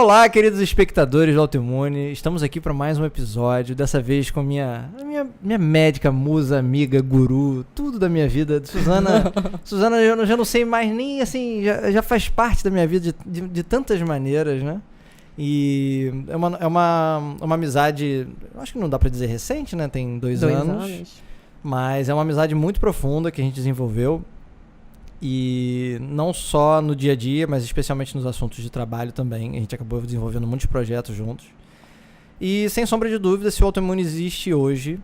Olá, queridos espectadores do Autoimune. Estamos aqui para mais um episódio, dessa vez com minha médica, musa, amiga, guru, tudo da minha vida. Suzana, eu já não sei mais nem assim, já faz parte da minha vida de tantas maneiras, né? E é uma amizade, eu acho que não dá para dizer recente, né? Tem dois anos. Mas é uma amizade muito profunda que a gente desenvolveu. E não só no dia a dia, mas especialmente nos assuntos de trabalho também. A gente acabou desenvolvendo muitos projetos juntos. E sem sombra de dúvida, se o Autoimune existe hoje,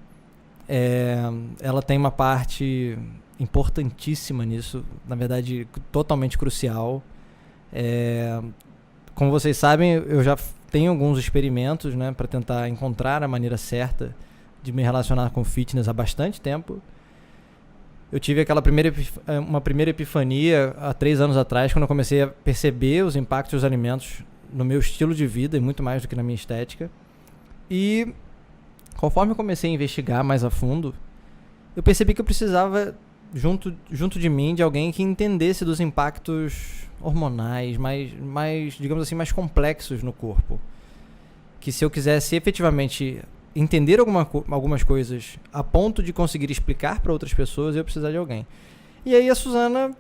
ela tem uma parte importantíssima nisso, na verdade totalmente crucial. Como vocês sabem, eu já tenho alguns experimentos, né, para tentar encontrar a maneira certa de me relacionar com fitness há bastante tempo. Eu tive uma primeira epifania há 3 anos atrás, quando eu comecei a perceber os impactos dos alimentos no meu estilo de vida e muito mais do que na minha estética. E conforme eu comecei a investigar mais a fundo, eu percebi que eu precisava, junto de mim, de alguém que entendesse dos impactos hormonais, mais, digamos assim, mais complexos no corpo. Que se eu quisesse efetivamente entender algumas coisas a ponto de conseguir explicar para outras pessoas, eu ia precisar de alguém. E aí a Suzana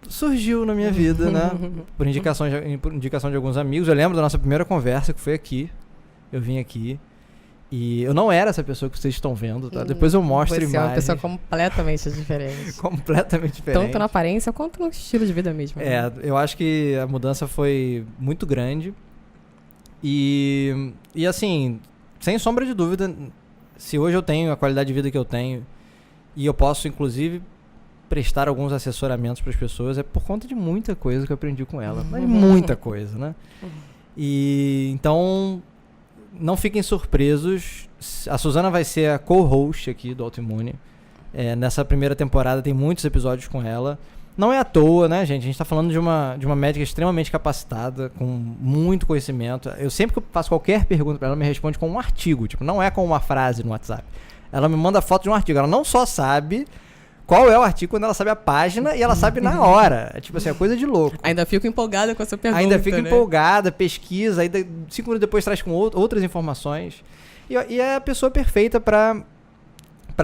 surgiu na minha vida, né? Por indicação de alguns amigos. Eu lembro da nossa primeira conversa, que foi aqui. Eu vim aqui. E eu não era essa pessoa que vocês estão vendo, tá? Depois eu mostro imagens. Você é uma pessoa completamente diferente. Completamente diferente. Tanto na aparência quanto no estilo de vida mesmo. Eu acho que a mudança foi muito grande. E assim, sem sombra de dúvida, se hoje eu tenho a qualidade de vida que eu tenho e eu posso, inclusive, prestar alguns assessoramentos para as pessoas, é por conta de muita coisa que eu aprendi com ela. Mas muita coisa, né? E então, não fiquem surpresos. A Suzana vai ser a co-host aqui do Autoimune. Nessa primeira temporada tem muitos episódios com ela. Não é à toa, né, gente? A gente tá falando de uma médica extremamente capacitada, com muito conhecimento. Eu sempre que eu faço qualquer pergunta pra ela, me responde com um artigo. Tipo, não é com uma frase no WhatsApp. Ela me manda foto de um artigo. Ela não só sabe qual é o artigo, quando ela sabe a página, e ela sabe na hora. É tipo assim, é coisa de louco. Ainda fico empolgada com a sua pergunta, Ainda fico né? empolgada, pesquisa, aí 5 minutos depois traz com outras informações. E é a pessoa perfeita pra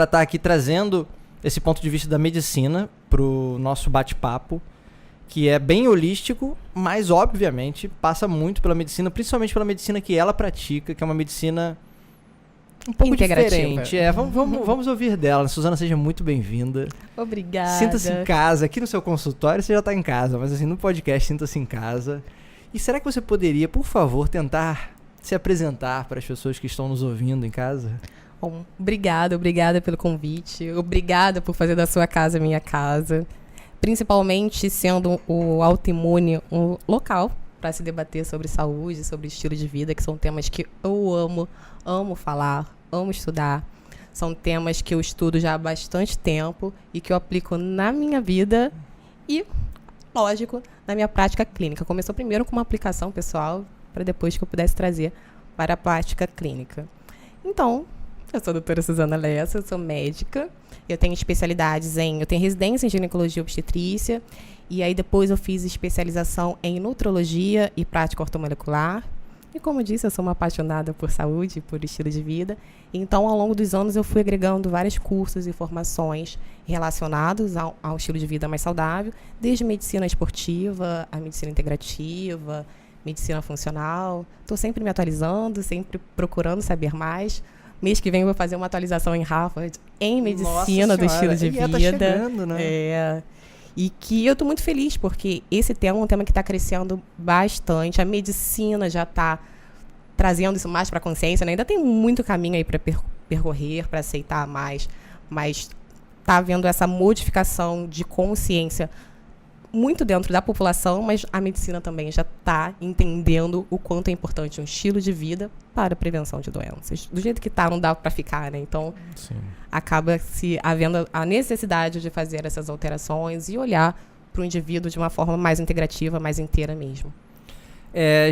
estar aqui trazendo esse ponto de vista da medicina pro nosso bate-papo, que é bem holístico, mas obviamente passa muito pela medicina, principalmente pela medicina que ela pratica, que é uma medicina um pouco diferente. Vamos ouvir dela. Suzana, seja muito bem-vinda. Obrigada. Sinta-se em casa. Aqui no seu consultório você já está em casa, mas assim, no podcast, sinta-se em casa. E será que você poderia, por favor, tentar se apresentar para as pessoas que estão nos ouvindo em casa? Bom, obrigada pelo convite, obrigada por fazer da sua casa minha casa, principalmente sendo o Autoimune um local para se debater sobre saúde, sobre estilo de vida, que são temas que eu amo falar, amo estudar, são temas que eu estudo já há bastante tempo e que eu aplico na minha vida e, lógico, na minha prática clínica. Começou primeiro com uma aplicação pessoal, para depois que eu pudesse trazer para a prática clínica. Então, eu sou a doutora Suzana Lessa, eu sou médica, eu tenho especialidades eu tenho residência em ginecologia e obstetrícia, e aí depois eu fiz especialização em nutrologia e prática ortomolecular, e como eu disse, eu sou uma apaixonada por saúde, por estilo de vida, então ao longo dos anos eu fui agregando vários cursos e formações relacionados ao estilo de vida mais saudável, desde medicina esportiva, a medicina integrativa, medicina funcional, estou sempre me atualizando, sempre procurando saber mais. Mês que vem eu vou fazer uma atualização em Harvard em medicina do estilo de vida. Tá chegando, né? E que eu estou muito feliz, porque esse tema é um tema que está crescendo bastante. A medicina já está trazendo isso mais para a consciência, né? Ainda tem muito caminho aí para percorrer, para aceitar mais, mas está havendo essa modificação de consciência muito dentro da população, mas a medicina também já está entendendo o quanto é importante um estilo de vida para a prevenção de doenças. Do jeito que está, não dá para ficar, né? Então, sim, acaba se havendo a necessidade de fazer essas alterações e olhar para o indivíduo de uma forma mais integrativa, mais inteira mesmo.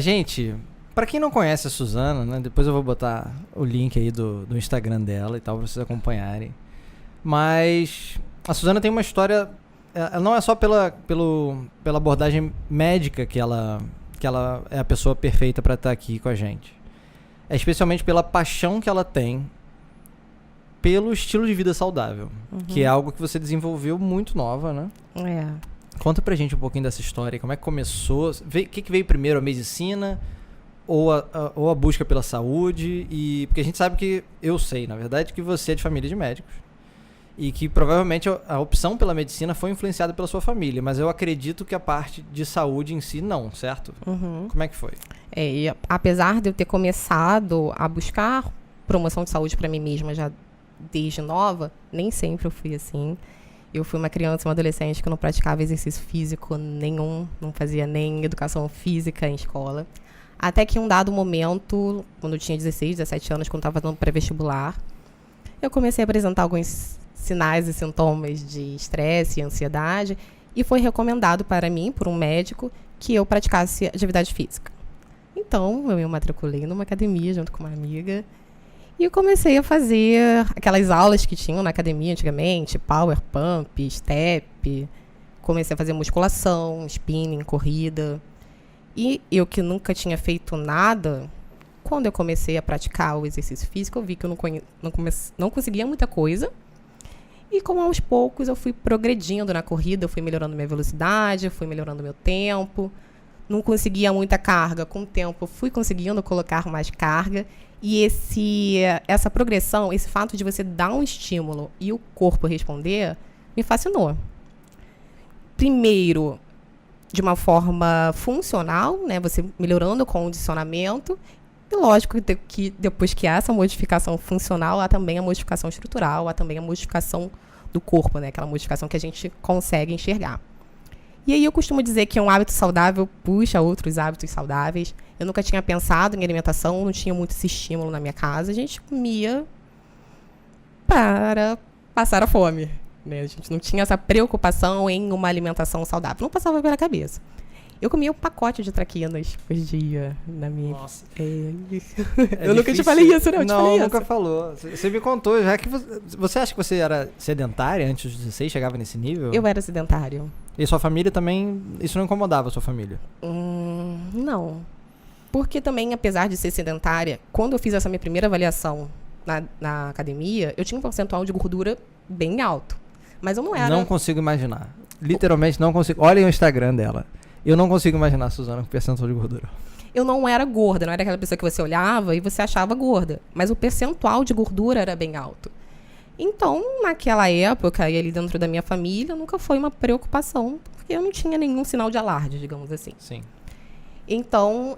Gente, para quem não conhece a Suzana, né, depois eu vou botar o link aí do Instagram dela e tal, para vocês acompanharem. Mas a Suzana tem uma história... não é só pela abordagem médica que ela que ela é a pessoa perfeita para estar aqui com a gente. É especialmente pela paixão que ela tem pelo estilo de vida saudável, que é algo que você desenvolveu muito nova, né? Conta pra gente um pouquinho dessa história, como é que começou, o que veio primeiro, a medicina ou a busca pela saúde? Porque a gente sabe que, eu sei, na verdade, que você é de família de médicos e que provavelmente a opção pela medicina foi influenciada pela sua família, mas eu acredito que a parte de saúde em si não, certo? Como é que foi? E apesar de eu ter começado a buscar promoção de saúde pra mim mesma já desde nova, nem sempre eu fui assim. Eu fui uma criança, uma adolescente que não praticava exercício físico nenhum, não fazia nem educação física em escola. Até que em um dado momento, quando eu tinha 16, 17 anos, quando eu estava fazendo pré-vestibular, eu comecei a apresentar alguns sinais e sintomas de estresse e ansiedade, e foi recomendado para mim, por um médico, que eu praticasse atividade física. Então, eu me matriculei numa academia junto com uma amiga, e eu comecei a fazer aquelas aulas que tinham na academia antigamente, power pump, step. Comecei a fazer musculação, spinning, corrida. E eu que nunca tinha feito nada, quando eu comecei a praticar o exercício físico, eu vi que eu não conseguia muita coisa. E como aos poucos eu fui progredindo na corrida, eu fui melhorando minha velocidade, fui melhorando meu tempo. Não conseguia muita carga, com o tempo fui conseguindo colocar mais carga. E essa progressão, esse fato de você dar um estímulo e o corpo responder, me fascinou. Primeiro, de uma forma funcional, né? Você melhorando o condicionamento. E lógico que depois que há essa modificação funcional, há também a modificação estrutural, há também a modificação do corpo, né? Aquela modificação que a gente consegue enxergar. E aí eu costumo dizer que um hábito saudável puxa outros hábitos saudáveis. Eu nunca tinha pensado em alimentação, não tinha muito esse estímulo na minha casa. A gente comia para passar a fome, né? A gente não tinha essa preocupação em uma alimentação saudável. Não passava pela cabeça. Eu comia um pacote de traquinas por dia na minha... Nossa. Eu nunca te falei isso, né? Não, nunca falou. Você me contou, já que você acha que você era sedentária antes dos 16, chegava nesse nível? Eu era sedentário. E sua família também, isso não incomodava a sua família? Não. Porque também, apesar de ser sedentária, quando eu fiz essa minha primeira avaliação na academia, eu tinha um percentual de gordura bem alto. Mas eu não era... Não consigo imaginar. Literalmente não consigo. Olhem o Instagram dela. Eu não consigo imaginar a Suzana com percentual de gordura. Eu não era gorda, não era aquela pessoa que você olhava e você achava gorda. Mas o percentual de gordura era bem alto. Então, naquela época, e ali dentro da minha família, nunca foi uma preocupação, porque eu não tinha nenhum sinal de alarde, digamos assim. Sim. Então,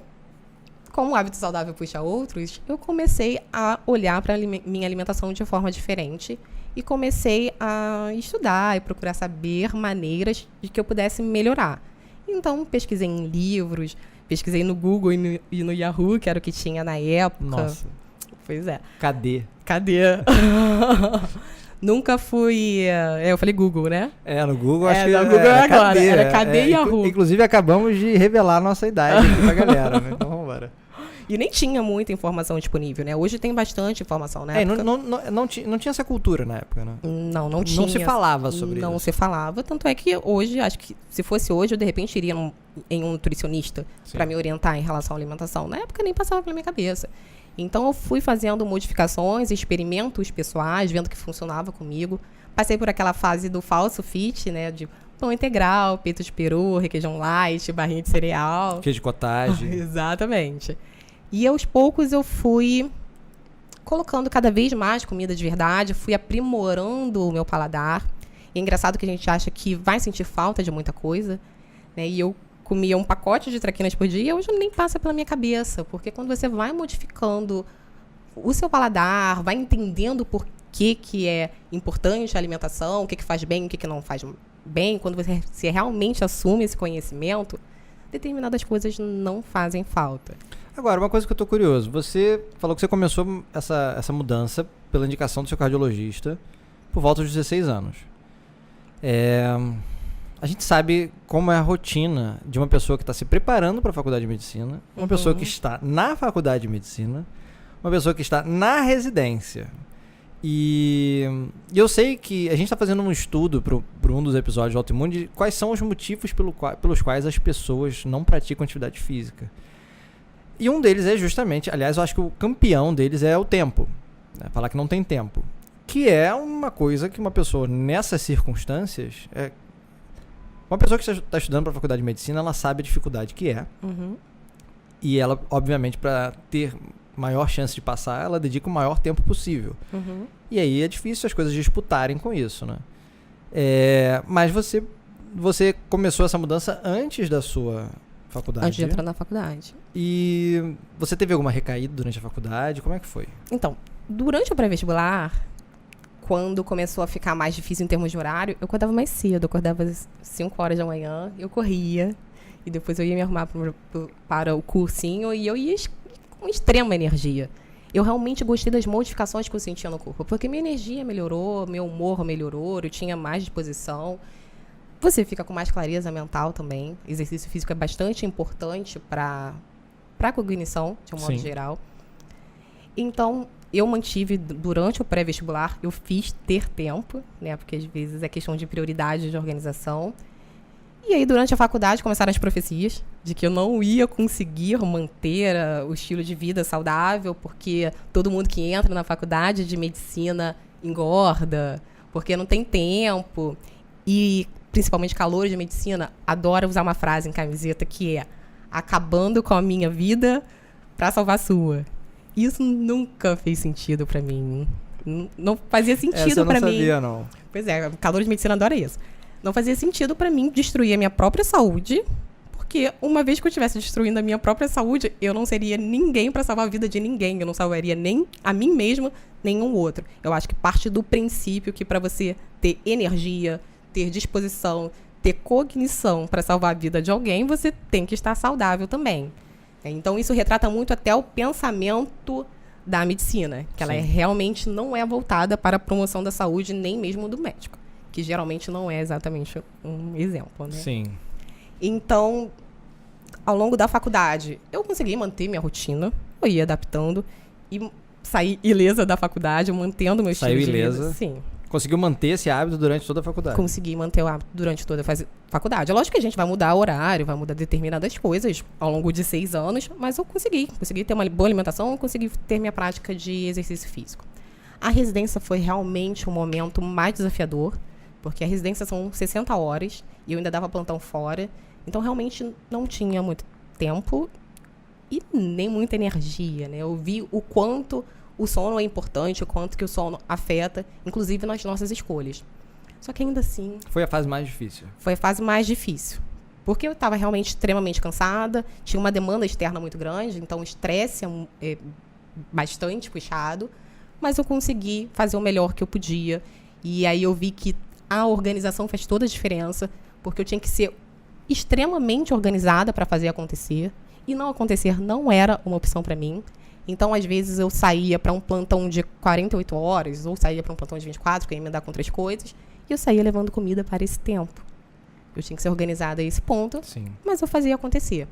como o hábito saudável puxa outros, eu comecei a olhar para minha alimentação de forma diferente e comecei a estudar e procurar saber maneiras de que eu pudesse melhorar. Então, pesquisei em livros, pesquisei no Google e no Yahoo, que era o que tinha na época. Nossa. Pois é. Cadê? Nunca fui... eu falei Google, né? No Google acho que no Google era agora. cadê? Era cadê Yahoo. Inclusive, acabamos de revelar a nossa idade aqui pra galera, né? Então, vamos embora. E nem tinha muita informação disponível, né? Hoje tem bastante informação, né? Não tinha essa cultura na época, né? Não tinha. Não se falava sobre isso. Não se falava. Tanto é que hoje, acho que se fosse hoje, eu de repente iria em um nutricionista para me orientar em relação à alimentação. Na época nem passava pela minha cabeça. Então eu fui fazendo modificações, experimentos pessoais, vendo que funcionava comigo. Passei por aquela fase do falso fit, né? De pão integral, peito de peru, requeijão light, barrinha de cereal. Queijo cottage. Exatamente. E aos poucos eu fui colocando cada vez mais comida de verdade, fui aprimorando o meu paladar. E é engraçado que a gente acha que vai sentir falta de muita coisa, né? E eu comia um pacote de traquinas por dia, hoje nem passa pela minha cabeça, porque quando você vai modificando o seu paladar, vai entendendo por que é importante a alimentação, o que faz bem, o que não faz bem, quando você realmente assume esse conhecimento, determinadas coisas não fazem falta. Agora, uma coisa que eu tô curioso. Você falou que você começou essa mudança pela indicação do seu cardiologista por volta dos 16 anos. A gente sabe como é a rotina de uma pessoa que está se preparando para a faculdade de medicina, uma pessoa que está na faculdade de medicina, uma pessoa que está na residência. E eu sei que a gente está fazendo um estudo para um dos episódios do Autoimune de quais são os motivos pelos quais as pessoas não praticam atividade física. E um deles é justamente, aliás, eu acho que o campeão deles é o tempo. Né? Falar que não tem tempo. Que é uma coisa que uma pessoa, nessas circunstâncias... Uma pessoa que está estudando para a faculdade de medicina, ela sabe a dificuldade que é. Uhum. E ela, obviamente, para ter maior chance de passar, ela dedica o maior tempo possível. Uhum. E aí é difícil as coisas disputarem com isso, né? Mas você começou essa mudança antes da sua faculdade? Antes de entrar na faculdade. E você teve alguma recaída durante a faculdade? Como é que foi? Então, durante o pré-vestibular, quando começou a ficar mais difícil em termos de horário, eu acordava mais cedo. Eu acordava às 5 horas da manhã, eu corria. E depois eu ia me arrumar para o cursinho e eu ia com extrema energia. Eu realmente gostei das modificações que eu sentia no corpo, porque minha energia melhorou, meu humor melhorou, eu tinha mais disposição. Você fica com mais clareza mental também. Exercício físico é bastante importante para a cognição, de um modo geral. Então, eu mantive durante o pré-vestibular, eu fiz ter tempo, né? Porque às vezes é questão de prioridade de organização. E aí, durante a faculdade, começaram as profecias de que eu não ia conseguir manter o estilo de vida saudável, porque todo mundo que entra na faculdade de medicina engorda, porque não tem tempo. E, principalmente, calouros de medicina adora usar uma frase em camiseta que é: acabando com a minha vida para salvar a sua. Isso nunca fez sentido para mim. Não fazia sentido para mim. Eu não sabia, não. Pois é, calor de medicina adora isso. Não fazia sentido para mim destruir a minha própria saúde, porque uma vez que eu estivesse destruindo a minha própria saúde, eu não seria ninguém para salvar a vida de ninguém. Eu não salvaria nem a mim mesmo, nenhum outro. Eu acho que parte do princípio que para você ter energia, ter disposição, ter cognição para salvar a vida de alguém, você tem que estar saudável também. Então, isso retrata muito até o pensamento da medicina, que ela realmente não é voltada para a promoção da saúde, nem mesmo do médico, que geralmente não é exatamente um exemplo, né? Sim. Então, ao longo da faculdade, eu consegui manter minha rotina, eu ia adaptando e saí ilesa da faculdade, mantendo meu estilo de vida. Saiu ilesa? Sim. Conseguiu manter esse hábito durante toda a faculdade? Consegui manter o hábito durante toda a faculdade. É lógico que a gente vai mudar horário, vai mudar determinadas coisas ao longo de 6 anos, mas eu consegui ter uma boa alimentação, consegui ter minha prática de exercício físico. A residência foi realmente o momento mais desafiador, porque a residência são 60 horas e eu ainda dava plantão fora, então realmente não tinha muito tempo e nem muita energia, né? Eu vi o quanto o sono é importante, o quanto que o sono afeta, inclusive nas nossas escolhas. Só que ainda assim... Foi a fase mais difícil? Foi a fase mais difícil. Porque eu estava realmente extremamente cansada, tinha uma demanda externa muito grande, então o estresse é bastante puxado, mas eu consegui fazer o melhor que eu podia. E aí eu vi que a organização faz toda a diferença, porque eu tinha que ser extremamente organizada para fazer acontecer, e não acontecer não era uma opção para mim. Então, às vezes, eu saía para um plantão de 48 horas, ou saía para um plantão de 24, que ia me dar com 3 coisas, e eu saía levando comida para esse tempo. Eu tinha que ser organizada a esse ponto, mas eu fazia acontecer.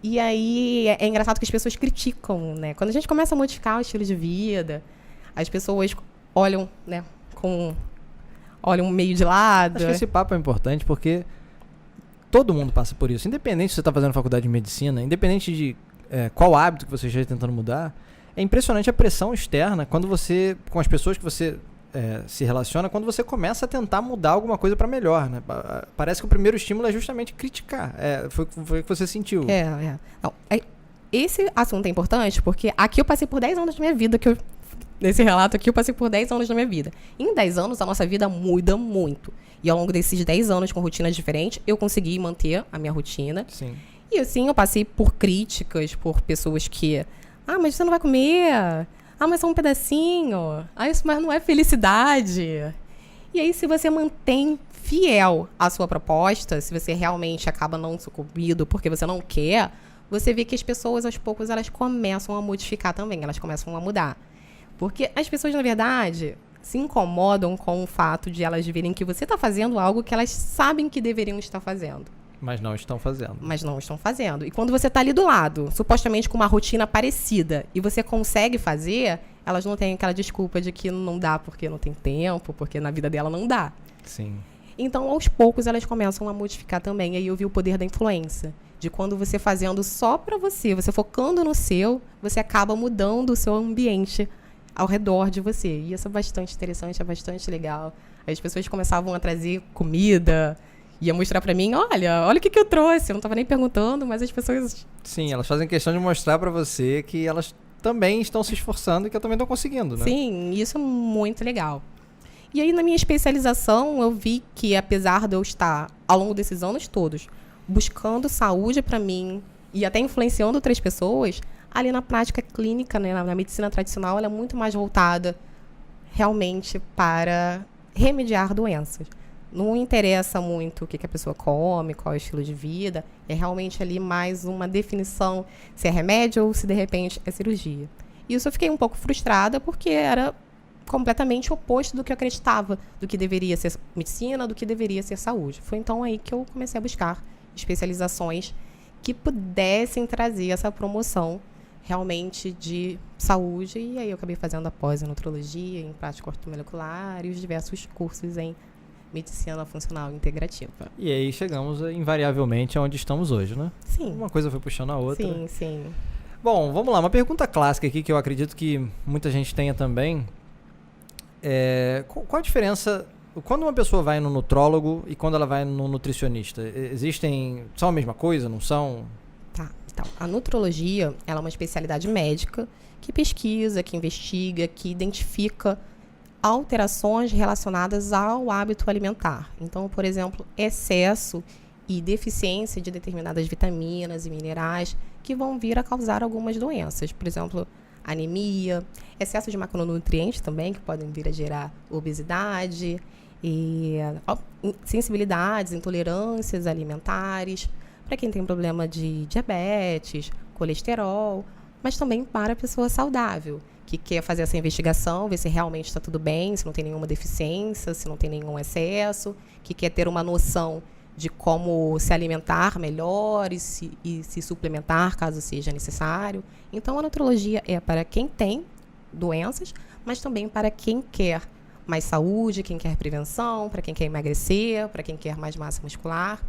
E aí, é engraçado que as pessoas criticam, né? Quando a gente começa a modificar o estilo de vida, as pessoas olham, né, olham meio de lado. Acho que esse papo é importante porque todo mundo passa por isso. Independente se você está fazendo faculdade de medicina, independente de qual hábito que você esteja tentando mudar, é impressionante a pressão externa quando você, com as pessoas que você se relaciona, quando você começa a tentar mudar alguma coisa para melhor, né? Parece que o primeiro estímulo é justamente criticar. Foi o que você sentiu. Não, esse assunto é importante porque aqui eu passei por 10 anos da minha vida, nesse relato aqui eu passei por 10 anos da minha vida. Em 10 anos a nossa vida muda muito. E ao longo desses 10 anos com rotinas diferentes, eu consegui manter a minha rotina. Sim. E assim, eu passei por críticas, por pessoas que... mas você não vai comer? Mas só um pedacinho. Isso mas não é felicidade. E aí, se você mantém fiel à sua proposta, se você realmente acaba não sucumbindo porque você não quer, você vê que as pessoas, aos poucos, elas começam a modificar também. Elas começam a mudar. Porque as pessoas, na verdade, se incomodam com o fato de elas verem que você está fazendo algo que elas sabem que deveriam estar fazendo. Mas não estão fazendo. E quando você está ali do lado, supostamente com uma rotina parecida, e você consegue fazer, elas não têm aquela desculpa de que não dá porque não tem tempo, porque na vida dela não dá. Sim. Então, aos poucos, elas começam a modificar também. Aí eu vi o poder da influência. De quando você fazendo só para você focando no seu, você acaba mudando o seu ambiente ao redor de você. E isso é bastante interessante, é bastante legal. Aí as pessoas começavam a trazer comida, ia mostrar para mim, olha o que eu trouxe. Eu não estava nem perguntando, mas as pessoas... Sim, elas fazem questão de mostrar para você que elas também estão se esforçando e que eu também estou conseguindo, né? Sim, isso é muito legal. E aí, na minha especialização, eu vi que, apesar de eu estar, ao longo desses anos todos, buscando saúde para mim e até influenciando outras pessoas, ali na prática clínica, né, na medicina tradicional, ela é muito mais voltada realmente para remediar doenças. Não interessa muito o que a pessoa come, qual é o estilo de vida, é realmente ali mais uma definição se é remédio ou se, de repente, é cirurgia. E isso eu fiquei um pouco frustrada porque era completamente oposto do que eu acreditava, do que deveria ser medicina, do que deveria ser saúde. Foi então aí que eu comecei a buscar especializações que pudessem trazer essa promoção realmente de saúde, e aí eu acabei fazendo a pós em nutrologia, em prática ortomolecular e os diversos cursos em medicina funcional integrativa. E aí chegamos invariavelmente aonde estamos hoje, né? Sim. Uma coisa foi puxando a outra. Sim, sim. Bom, vamos lá. Uma pergunta clássica aqui que eu acredito que muita gente tenha também. Qual a diferença quando uma pessoa vai no nutrólogo e quando ela vai no nutricionista? São a mesma coisa, não são? Tá. Então, a nutrologia, ela é uma especialidade médica que pesquisa, que investiga, que identifica alterações relacionadas ao hábito alimentar. Então, por exemplo, excesso e deficiência de determinadas vitaminas e minerais que vão vir a causar algumas doenças. Por exemplo, anemia, excesso de macronutrientes também, que podem vir a gerar obesidade, e sensibilidades, intolerâncias alimentares, para quem tem problema de diabetes, colesterol, mas também para a pessoa saudável, que quer fazer essa investigação, ver se realmente está tudo bem, se não tem nenhuma deficiência, se não tem nenhum excesso, que quer ter uma noção de como se alimentar melhor e se suplementar caso seja necessário. Então, a nutrologia é para quem tem doenças, mas também para quem quer mais saúde, quem quer prevenção, para quem quer emagrecer, para quem quer mais massa muscular.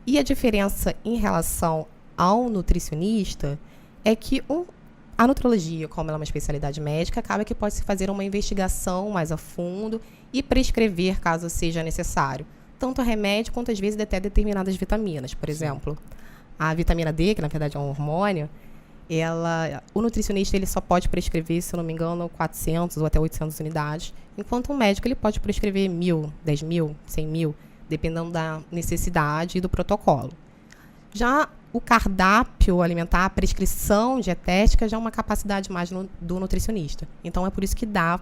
E a diferença em relação ao nutricionista é que a nutrologia, como ela é uma especialidade médica, acaba que pode se fazer uma investigação mais a fundo e prescrever caso seja necessário. Tanto a remédio quanto, às vezes, até determinadas vitaminas. Por exemplo, a vitamina D, que na verdade é um hormônio, o nutricionista ele só pode prescrever, se eu não me engano, 400 ou até 800 unidades, enquanto um médico ele pode prescrever 1.000, 10.000, 100.000, dependendo da necessidade e do protocolo. Já o cardápio alimentar, a prescrição dietética, já é uma capacidade mais do nutricionista. Então, é por isso que dá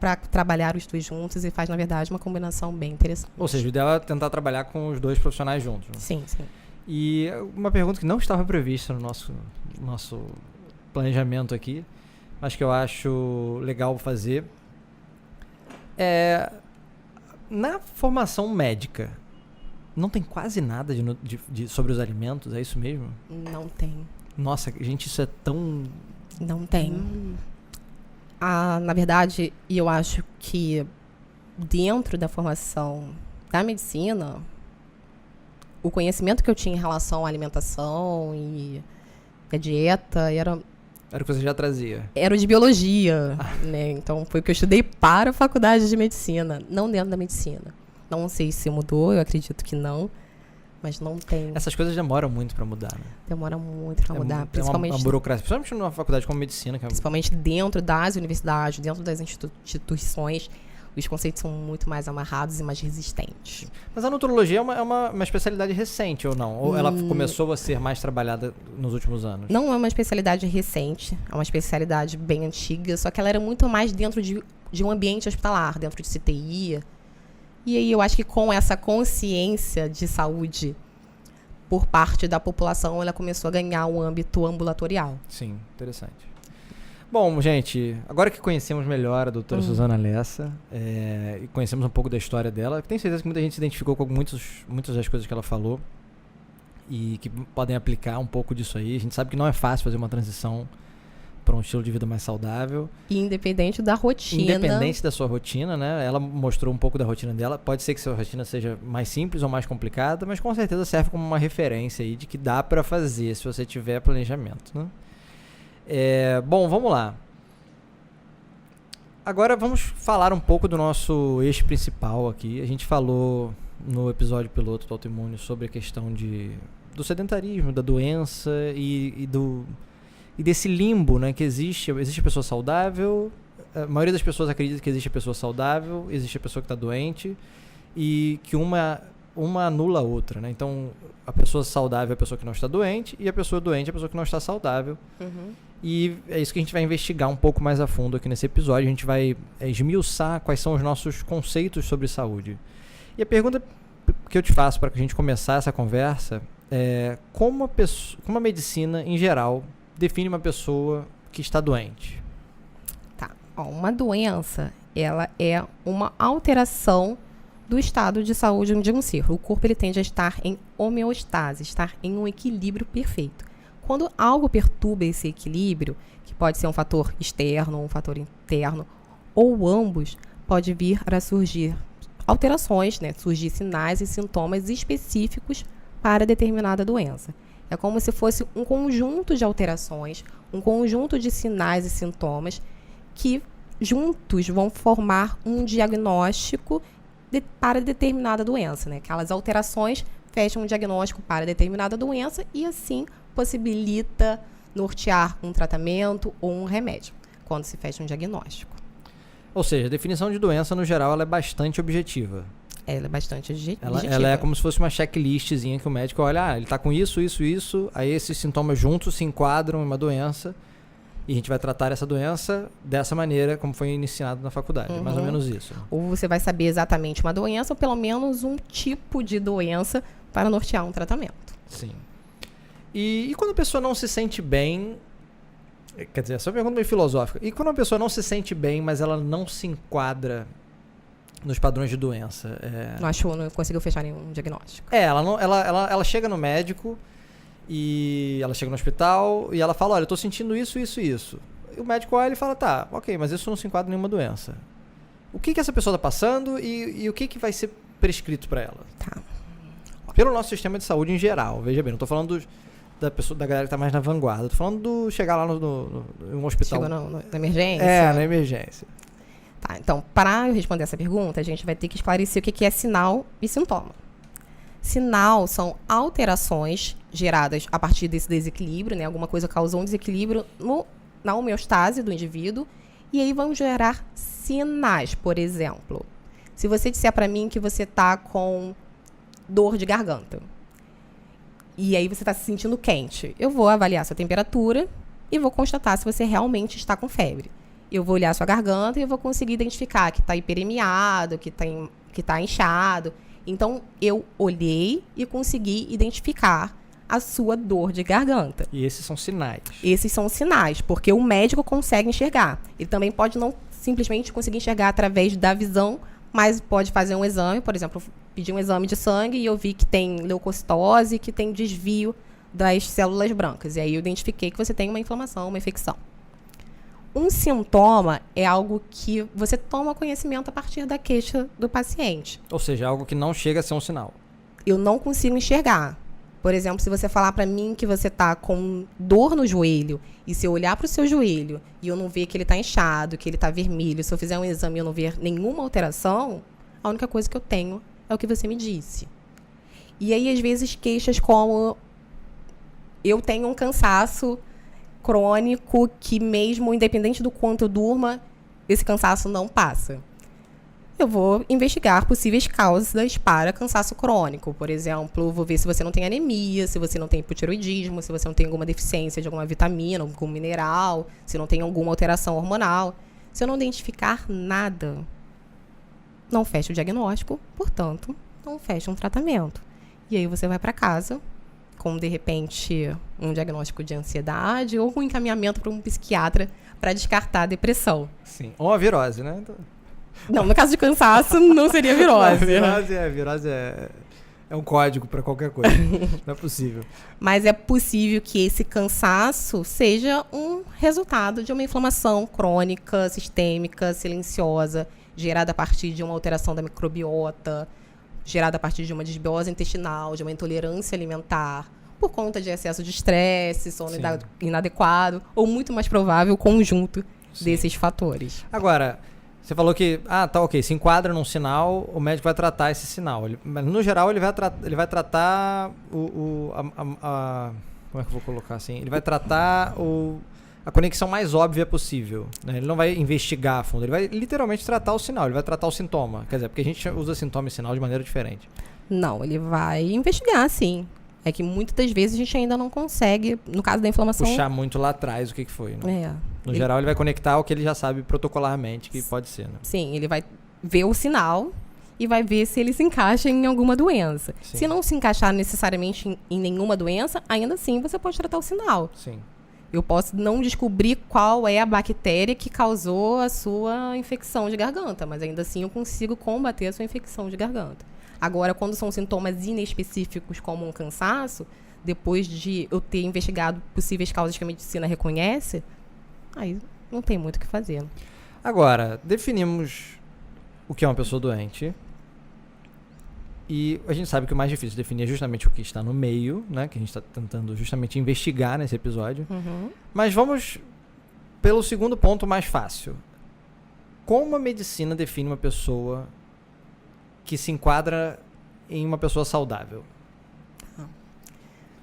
para trabalhar os dois juntos e faz, na verdade, uma combinação bem interessante. Ou seja, o ideal é tentar trabalhar com os dois profissionais juntos. Né? Sim, sim. E uma pergunta que não estava prevista no nosso planejamento aqui, mas que eu acho legal fazer, na formação médica, não tem quase nada sobre os alimentos, é isso mesmo? Não tem. Nossa, gente, isso é tão... Não tem. Na verdade, eu acho que dentro da formação da medicina, o conhecimento que eu tinha em relação à alimentação e à dieta era o que você já trazia? Era o de biologia, né? Então, foi o que eu estudei para a faculdade de medicina, não dentro da medicina. Não sei se mudou, eu acredito que não, mas não tem. Essas coisas demoram muito para mudar, né? Demora muito para mudar, principalmente uma burocracia, principalmente numa faculdade como medicina. Principalmente dentro das universidades, dentro das instituições, os conceitos são muito mais amarrados e mais resistentes. Mas a nutrologia é uma especialidade recente, ou não? Ou ela começou a ser mais trabalhada nos últimos anos? Não é uma especialidade recente, é uma especialidade bem antiga, só que ela era muito mais dentro de um ambiente hospitalar, dentro de CTI. E aí eu acho que com essa consciência de saúde por parte da população, ela começou a ganhar um âmbito ambulatorial. Sim, interessante. Bom, gente, agora que conhecemos melhor a doutora Suzana Lessa, e conhecemos um pouco da história dela, tenho certeza que muita gente se identificou com muitas das coisas que ela falou e que podem aplicar um pouco disso aí. A gente sabe que não é fácil fazer uma transição para um estilo de vida mais saudável. E independente da rotina. Independente da sua rotina, né? Ela mostrou um pouco da rotina dela. Pode ser que sua rotina seja mais simples ou mais complicada, mas com certeza serve como uma referência aí de que dá para fazer se você tiver planejamento, né? Bom, vamos lá. Agora vamos falar um pouco do nosso eixo principal aqui. A gente falou no episódio piloto do autoimune sobre a questão do sedentarismo, da doença e desse limbo, né, que existe a pessoa saudável. A maioria das pessoas acredita que existe a pessoa saudável, existe a pessoa que está doente e que uma anula a outra, né? Então, a pessoa saudável é a pessoa que não está doente e a pessoa doente é a pessoa que não está saudável. E é isso que a gente vai investigar um pouco mais a fundo aqui nesse episódio. A gente vai esmiuçar quais são os nossos conceitos sobre saúde. E a pergunta que eu te faço para que a gente começar essa conversa é como a medicina, em geral, define uma pessoa que está doente? Tá. Uma doença, ela é uma alteração do estado de saúde de um ser. O corpo ele tende a estar em homeostase, estar em um equilíbrio perfeito. Quando algo perturba esse equilíbrio, que pode ser um fator externo ou um fator interno, ou ambos, pode vir a surgir alterações, né? Surgir sinais e sintomas específicos para determinada doença. É como se fosse um conjunto de alterações, um conjunto de sinais e sintomas que juntos vão formar um diagnóstico para determinada doença, né? Aquelas alterações fecham um diagnóstico para determinada doença e assim possibilita nortear um tratamento ou um remédio, quando se fecha um diagnóstico. Ou seja, a definição de doença, no geral, ela é bastante objetiva. Ela é bastante objetiva. Ela é como se fosse uma checklistzinha que o médico olha, ele está com isso, aí esses sintomas juntos se enquadram em uma doença e a gente vai tratar essa doença dessa maneira, como foi ensinado na faculdade. Mais ou menos isso. Ou você vai saber exatamente uma doença, ou pelo menos um tipo de doença para nortear um tratamento. Sim. E quando a pessoa não se sente bem, quer dizer, essa é uma pergunta meio filosófica, e quando a pessoa não se sente bem, mas ela não se enquadra nos padrões de doença? Não conseguiu fechar nenhum diagnóstico. Ela chega no médico, e ela chega no hospital, e ela fala, olha, eu tô sentindo isso, isso e isso. E o médico olha e fala, tá, ok, mas isso não se enquadra em nenhuma doença. O que essa pessoa tá passando e o que vai ser prescrito para ela? Tá. Pelo nosso sistema de saúde em geral, veja bem, não tô falando da galera que tá mais na vanguarda. Tô falando do chegar lá no hospital. Chegou na emergência? Na emergência. Tá, então, para eu responder essa pergunta, a gente vai ter que esclarecer o que é sinal e sintoma. Sinal são alterações geradas a partir desse desequilíbrio, né? Alguma coisa causou um desequilíbrio na homeostase do indivíduo, e aí vão gerar sinais. Por exemplo, se você disser para mim que você tá com dor de garganta, e aí você está se sentindo quente, eu vou avaliar sua temperatura e vou constatar se você realmente está com febre. Eu vou olhar sua garganta e eu vou conseguir identificar que está hiperemiado, que tá inchado. Então, eu olhei e consegui identificar a sua dor de garganta. E esses são sinais? Esses são sinais, porque o médico consegue enxergar. Ele também pode não simplesmente conseguir enxergar através da visão, mas pode fazer um exame, por exemplo, pedir um exame de sangue e eu vi que tem leucocitose, que tem desvio das células brancas. E aí eu identifiquei que você tem uma inflamação, uma infecção. Um sintoma é algo que você toma conhecimento a partir da queixa do paciente. Ou seja, algo que não chega a ser um sinal. Eu não consigo enxergar. Por exemplo, se você falar para mim que você está com dor no joelho, e se eu olhar para o seu joelho e eu não ver que ele está inchado, que ele está vermelho, se eu fizer um exame e eu não ver nenhuma alteração, a única coisa que eu tenho é o que você me disse. E aí, às vezes, queixas como eu tenho um cansaço crônico que mesmo independente do quanto eu durma, esse cansaço não passa. Eu vou investigar possíveis causas para cansaço crônico. Por exemplo, vou ver se você não tem anemia, se você não tem hipotiroidismo, se você não tem alguma deficiência de alguma vitamina, algum mineral, se não tem alguma alteração hormonal. Se eu não identificar nada, não fecha o diagnóstico, portanto, não fecha um tratamento. E aí você vai para casa com, de repente, um diagnóstico de ansiedade ou um encaminhamento para um psiquiatra para descartar a depressão. Sim, ou a virose, né? Não, no caso de cansaço, não seria virose. Virose é É um código para qualquer coisa. Não é possível. Mas é possível que esse cansaço seja um resultado de uma inflamação crônica, sistêmica, silenciosa, gerada a partir de uma alteração da microbiota, gerada a partir de uma desbiose intestinal, de uma intolerância alimentar, por conta de excesso de estresse, sono inadequado, ou muito mais provável, o conjunto desses fatores. Agora, você falou que, tá ok, se enquadra num sinal, o médico vai tratar esse sinal. Mas no geral, ele vai tratar como é que eu vou colocar assim? Ele vai tratar a conexão mais óbvia possível, né? Ele não vai investigar a fundo, ele vai literalmente tratar o sinal, ele vai tratar o sintoma. Quer dizer, porque a gente usa sintoma e sinal de maneira diferente. Não, ele vai investigar, sim. É que muitas das vezes a gente ainda não consegue, no caso da inflamação... Puxar muito lá atrás o que foi, né? No geral, ele vai conectar o que ele já sabe protocolarmente que pode ser, né? Sim, ele vai ver o sinal e vai ver se ele se encaixa em alguma doença. Sim. Se não se encaixar necessariamente em nenhuma doença, ainda assim você pode tratar o sinal. Sim. Eu posso não descobrir qual é a bactéria que causou a sua infecção de garganta, mas ainda assim eu consigo combater a sua infecção de garganta. Agora, quando são sintomas inespecíficos, como um cansaço, depois de eu ter investigado possíveis causas que a medicina reconhece, aí não tem muito o que fazer. Agora, definimos o que é uma pessoa doente. E a gente sabe que o mais difícil de definir é justamente o que está no meio, né? Que a gente está tentando justamente investigar nesse episódio. Uhum. Mas vamos pelo segundo ponto mais fácil. Como a medicina define uma pessoa que se enquadra em uma pessoa saudável?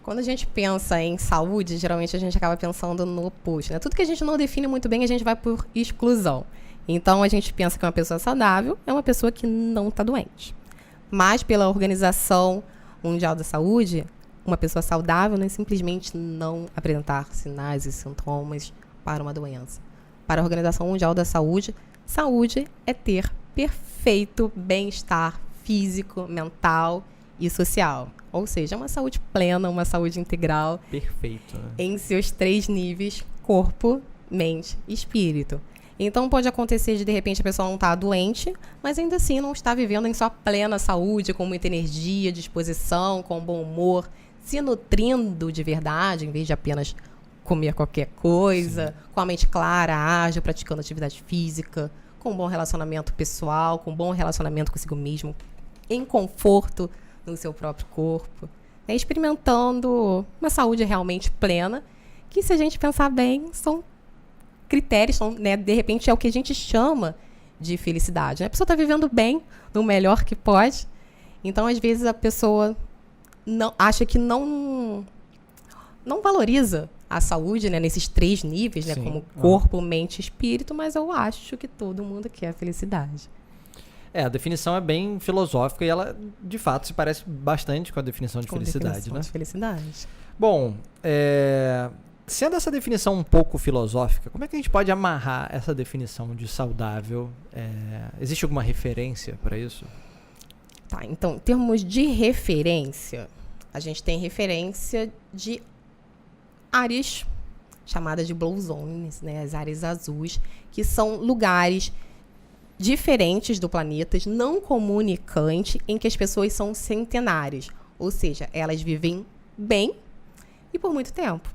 Quando a gente pensa em saúde, geralmente a gente acaba pensando no oposto, né? Tudo que a gente não define muito bem, a gente vai por exclusão. Então, a gente pensa que uma pessoa saudável é uma pessoa que não está doente. Mas, pela Organização Mundial da Saúde, uma pessoa saudável não é simplesmente não apresentar sinais e sintomas para uma doença. Para a Organização Mundial da Saúde, saúde é ter perfeito bem-estar físico, mental e social. Ou seja, uma saúde plena, uma saúde integral. Perfeito, né? Em seus 3 níveis, corpo, mente e espírito. Então, pode acontecer de repente, a pessoa não estar doente, mas ainda assim não está vivendo em sua plena saúde, com muita energia, disposição, com bom humor, se nutrindo de verdade, em vez de apenas comer qualquer coisa, sim, com a mente clara, ágil, praticando atividade física, com um bom relacionamento pessoal, com um bom relacionamento consigo mesmo, em conforto no seu próprio corpo, né? Experimentando uma saúde realmente plena, que, se a gente pensar bem, são critérios, né? De repente é o que a gente chama de felicidade, né? A pessoa está vivendo bem, no melhor que pode, então às vezes a pessoa acha que não valoriza a saúde, né, nesses 3 níveis, né, como corpo, mente e espírito, mas eu acho que todo mundo quer felicidade. A definição é bem filosófica e ela, de fato, se parece bastante com a definição de felicidade, né? De felicidade. Bom, sendo essa definição um pouco filosófica, como é que a gente pode amarrar essa definição de saudável? Existe alguma referência para isso? Tá, então, em termos de referência, a gente tem referência de áreas chamadas de blue zones, né, as áreas azuis, que são lugares diferentes do planeta, não comunicantes, em que as pessoas são centenárias. Ou seja, elas vivem bem e por muito tempo.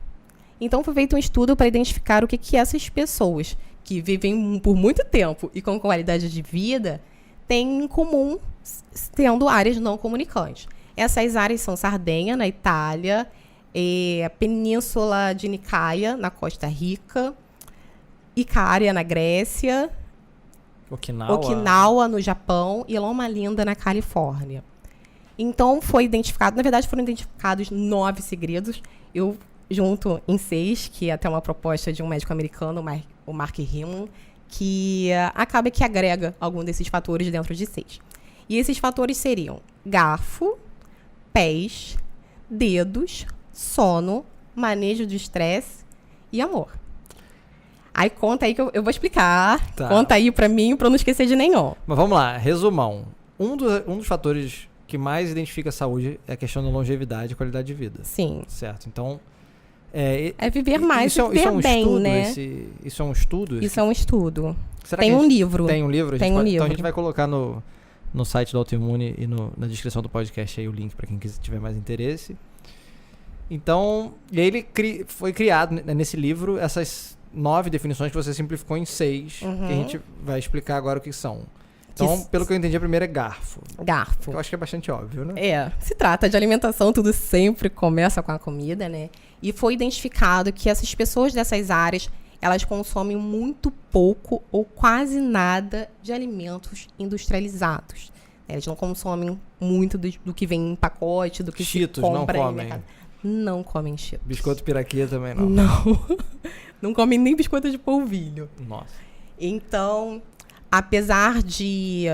Então, foi feito um estudo para identificar o que essas pessoas que vivem por muito tempo e com qualidade de vida têm em comum, tendo áreas não comunicantes. Essas áreas são Sardenha, na Itália, a Península de Nicaia, na Costa Rica, Icária, na Grécia, Okinawa, no Japão, e Loma Linda, na Califórnia. Então, foram identificados 9 segredos. Eu junto em 6, que é até uma proposta de um médico americano, o Mark Hyman, que acaba que agrega algum desses fatores dentro de 6. E esses fatores seriam garfo, pés, dedos, sono, manejo do estresse e amor. Aí conta aí que eu vou explicar. Tá. Conta aí pra mim, pra eu não esquecer de nenhum. Mas vamos lá, resumão. Um dos fatores que mais identifica a saúde é a questão da longevidade e qualidade de vida. Sim. Certo, então... viver mais e viver bem, estudo, né? Isso é um estudo? Isso é um estudo. Será tem um livro. Tem um livro? Tem um livro. Então a gente vai colocar no site do Autoimune e na descrição do podcast aí o link para quem tiver mais interesse. Então, ele foi criado nesse livro essas 9 definições que você simplificou em 6, que a gente vai explicar agora o que são. Então, pelo que eu entendi, a primeira é garfo. Garfo. Eu acho que é bastante óbvio, né? Se trata de alimentação, tudo sempre começa com a comida, né? E foi identificado que essas pessoas dessas áreas, elas consomem muito pouco ou quase nada de alimentos industrializados. Eles não consomem muito do que vem em pacote, do que Cheetos, se compra não em comem. mercado. Não comem Cheetos. Biscoito piraquê também não. Não comem nem biscoito de polvilho. Nossa. Então, apesar de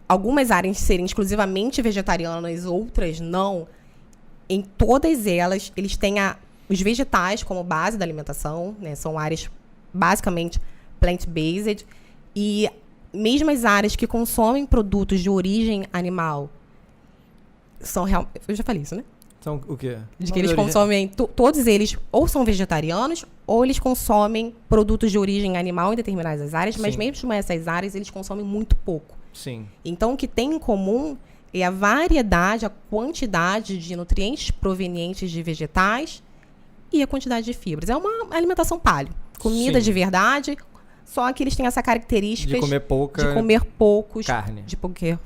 algumas áreas serem exclusivamente vegetarianas, outras não, em todas elas, eles têm os vegetais como base da alimentação, né? São áreas basicamente plant-based. E mesmo as áreas que consomem produtos de origem animal, eu já falei isso, né? São o quê? De que eles consomem, todos eles ou são vegetarianos ou eles consomem produtos de origem animal em determinadas áreas, mas mesmo nessas áreas eles consomem muito pouco. Sim. Então o que tem em comum é a variedade, a quantidade de nutrientes provenientes de vegetais e a quantidade de fibras. É uma alimentação paleo. Comida de verdade, só que eles têm essa característica de comer poucos carne. De comer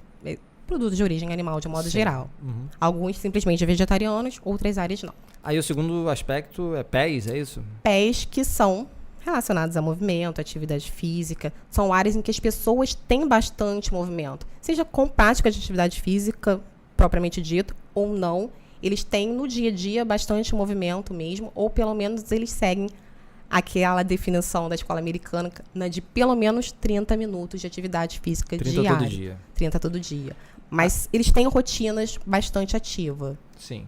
produtos de origem animal, de modo geral. Alguns simplesmente vegetarianos, outras áreas não. Aí o segundo aspecto é pés, é isso? Pés que são relacionados a movimento, atividade física. São áreas em que as pessoas têm bastante movimento. Seja com prática de atividade física, propriamente dito, ou não. Eles têm no dia a dia bastante movimento mesmo, ou pelo menos eles seguem aquela definição da escola americana de pelo menos 30 minutos de atividade física diária. 30 todo dia. 30 todo dia. Mas eles têm rotinas bastante ativas. Sim.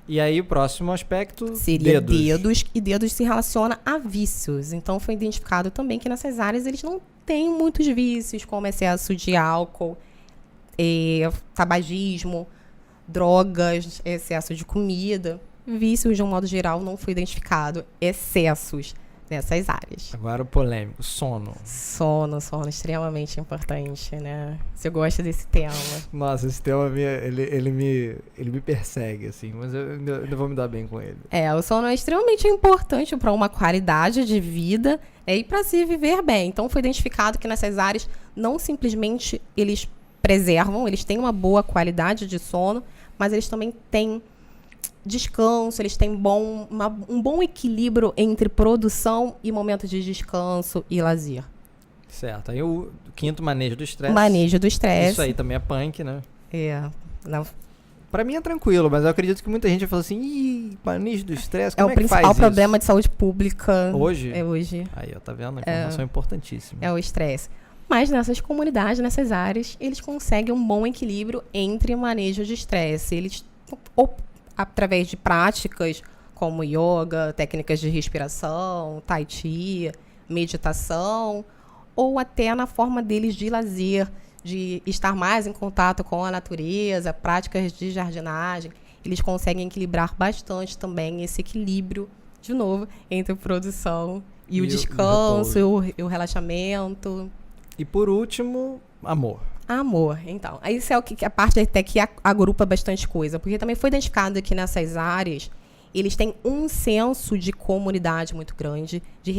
E aí o próximo aspecto seria dedos. E dedos se relaciona a vícios. Então foi identificado também que nessas áreas eles não têm muitos vícios, como excesso de álcool, tabagismo, drogas, excesso de comida. Vícios, de um modo geral, não foi identificado. Excessos nessas áreas. Agora o polêmico, sono. Sono extremamente importante, né? Você gosta desse tema. Nossa, esse tema ele me persegue, assim, mas eu ainda vou me dar bem com ele. O sono é extremamente importante para uma qualidade de vida e para se viver bem. Então foi identificado que nessas áreas não simplesmente eles preservam, eles têm uma boa qualidade de sono, mas eles também têm descanso, eles têm um bom equilíbrio entre produção e momento de descanso e lazer. Certo. Aí o quinto, manejo do estresse. Manejo do estresse. Isso aí também é punk, né? Não. Pra mim é tranquilo, mas eu acredito que muita gente vai falar assim, manejo do estresse, como é o principal problema de saúde pública. Hoje? É hoje. Aí, tá vendo? A informação é importantíssima. É o estresse. Mas nessas comunidades, nessas áreas, eles conseguem um bom equilíbrio entre manejo de estresse. Eles, através de práticas como yoga, técnicas de respiração, tai chi, meditação, ou até na forma deles de lazer, de estar mais em contato com a natureza, práticas de jardinagem, eles conseguem equilibrar bastante também esse equilíbrio, de novo, entre a produção e o descanso, e o relaxamento. E por último, amor. Amor, então. Isso é a parte até que agrupa bastante coisa, porque também foi identificado que nessas áreas eles têm um senso de comunidade muito grande, de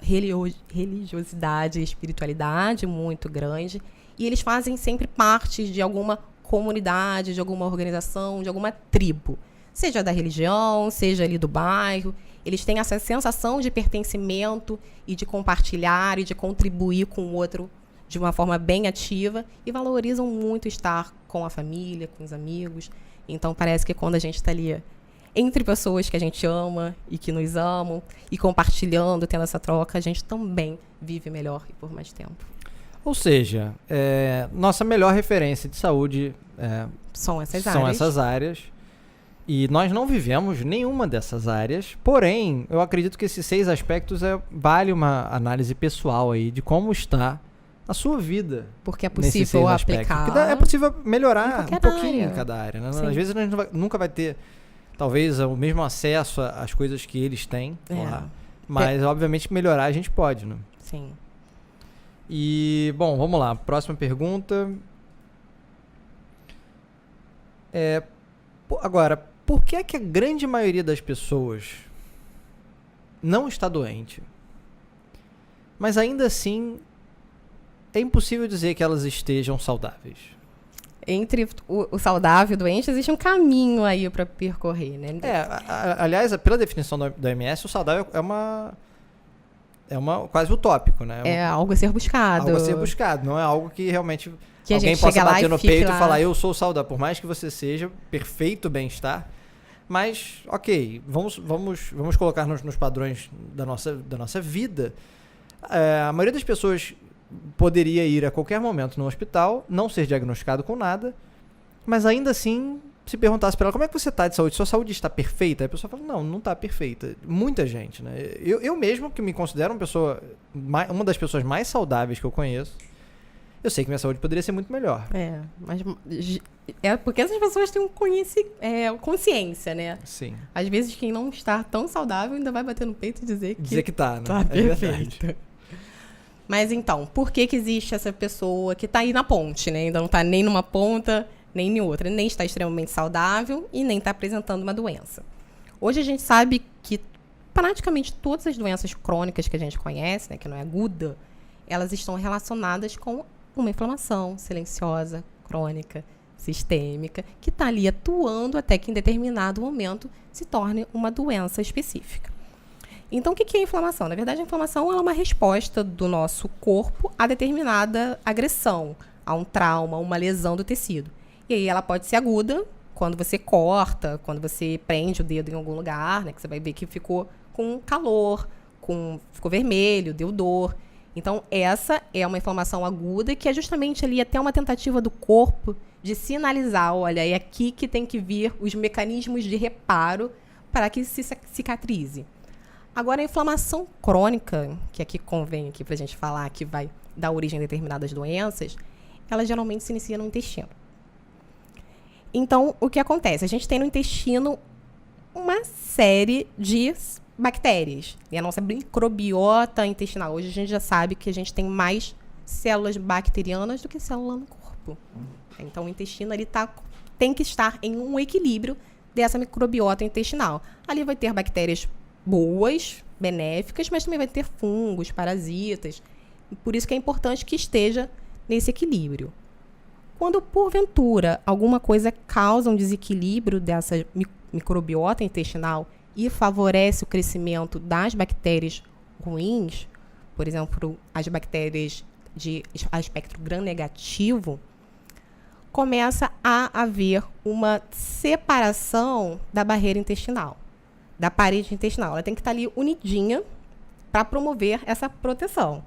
religiosidade e espiritualidade muito grande, e eles fazem sempre parte de alguma comunidade, de alguma organização, de alguma tribo, seja da religião, seja ali do bairro. Eles têm essa sensação de pertencimento e de compartilhar e de contribuir com o outro de uma forma bem ativa e valorizam muito estar com a família, com os amigos. Então, parece que quando a gente está ali entre pessoas que a gente ama e que nos amam e compartilhando, tendo essa troca, a gente também vive melhor e por mais tempo. Ou seja, nossa melhor referência de saúde são essas áreas. E nós não vivemos nenhuma dessas áreas, porém, eu acredito que esses 6 aspectos vale uma análise pessoal aí de como está a sua vida. Porque é possível aplicar. Porque é possível melhorar um pouquinho área. em cada área. Né? Às vezes a gente nunca vai ter, talvez, o mesmo acesso às coisas que eles têm lá. Mas, obviamente, melhorar a gente pode, né? Sim. E, bom, vamos lá. Próxima pergunta. Agora, por que é que a grande maioria das pessoas não está doente? Mas ainda assim, é impossível dizer que elas estejam saudáveis. Entre o saudável e o doente, existe um caminho aí para percorrer, né? Aliás, pela definição da OMS, o saudável é quase utópico, né? É algo a ser buscado. Algo a ser buscado, não é algo que realmente que alguém possa bater no peito lá e falar, eu sou saudável, por mais que você seja perfeito bem-estar. Mas, ok, vamos colocar nos padrões da nossa vida. A maioria das pessoas poderia ir a qualquer momento no hospital, não ser diagnosticado com nada, mas ainda assim, se perguntasse para ela, como é que você está de saúde? Sua saúde está perfeita? Aí a pessoa fala, não está perfeita. Muita gente, né? Eu mesmo, que me considero uma das pessoas mais saudáveis que eu conheço, eu sei que minha saúde poderia ser muito melhor. Mas é porque essas pessoas têm consciência, né? Sim. Às vezes quem não está tão saudável ainda vai bater no peito e dizer que tá, né? Tá perfeito. Mas então, por que existe essa pessoa que está aí na ponte, né? Ainda não está nem numa ponta, nem em outra. Nem está extremamente saudável e nem está apresentando uma doença. Hoje a gente sabe que praticamente todas as doenças crônicas que a gente conhece, né, que não é aguda, elas estão relacionadas com uma inflamação silenciosa, crônica, sistêmica, que está ali atuando até que em determinado momento se torne uma doença específica. Então, o que é a inflamação? Na verdade, a inflamação é uma resposta do nosso corpo a determinada agressão, a um trauma, a uma lesão do tecido. E aí ela pode ser aguda, quando você corta, quando você prende o dedo em algum lugar, né, que você vai ver que ficou com calor, ficou vermelho, deu dor. Então, essa é uma inflamação aguda, que é justamente ali até uma tentativa do corpo de sinalizar, olha, é aqui que tem que vir os mecanismos de reparo para que se cicatrize. Agora, a inflamação crônica, que aqui convém para a gente falar, que vai dar origem a determinadas doenças, ela geralmente se inicia no intestino. Então, o que acontece? A gente tem no intestino uma série de bactérias. E a nossa microbiota intestinal, hoje a gente já sabe que a gente tem mais células bacterianas do que célula no corpo. Então, o intestino ali tem que estar em um equilíbrio dessa microbiota intestinal. Ali vai ter bactérias boas, benéficas, mas também vai ter fungos, parasitas. E por isso que é importante que esteja nesse equilíbrio. Quando, porventura, alguma coisa causa um desequilíbrio dessa microbiota intestinal e favorece o crescimento das bactérias ruins, por exemplo, as bactérias de espectro gram-negativo, começa a haver uma separação da barreira intestinal, da parede intestinal. Ela tem que estar ali unidinha para promover essa proteção.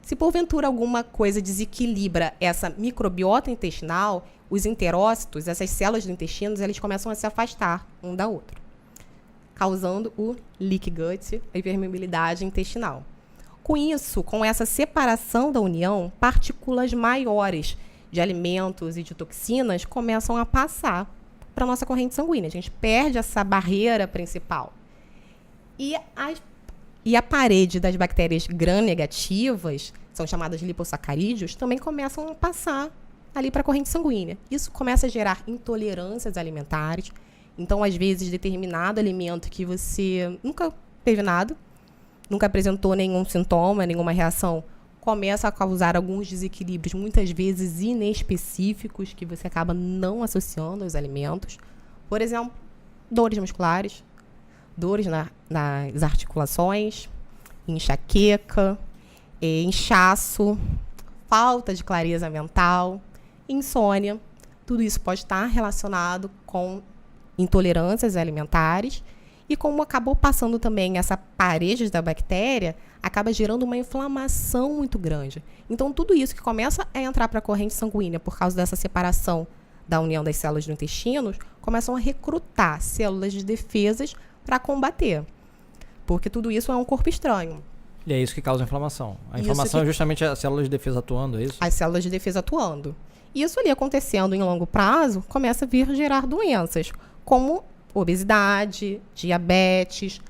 Se porventura alguma coisa desequilibra essa microbiota intestinal, os enterócitos, essas células do intestino, eles começam a se afastar um da outra, causando o leaky gut, a hipermeabilidade intestinal. Com isso, com essa separação da união, partículas maiores de alimentos e de toxinas começam a passar para a nossa corrente sanguínea. A gente perde essa barreira principal. E a parede das bactérias gram-negativas, são chamadas de lipossacarídeos, também começam a passar ali para a corrente sanguínea. Isso começa a gerar intolerâncias alimentares. Então, às vezes, determinado alimento que você nunca teve nada, nunca apresentou nenhum sintoma, nenhuma reação, começa a causar alguns desequilíbrios, muitas vezes inespecíficos, que você acaba não associando aos alimentos. Por exemplo, dores musculares, dores nas articulações, enxaqueca, inchaço, falta de clareza mental, insônia. Tudo isso pode estar relacionado com intolerâncias alimentares e, como acabou passando também essa parede da bactéria, acaba gerando uma inflamação muito grande. Então, tudo isso que começa a entrar para a corrente sanguínea por causa dessa separação da união das células do intestino, começam a recrutar células de defesas para combater. Porque tudo isso é um corpo estranho. E é isso que causa a inflamação. A inflamação é justamente as células de defesa atuando, é isso? As células de defesa atuando. Isso ali acontecendo em longo prazo, começa a vir gerar doenças, como obesidade, diabetes,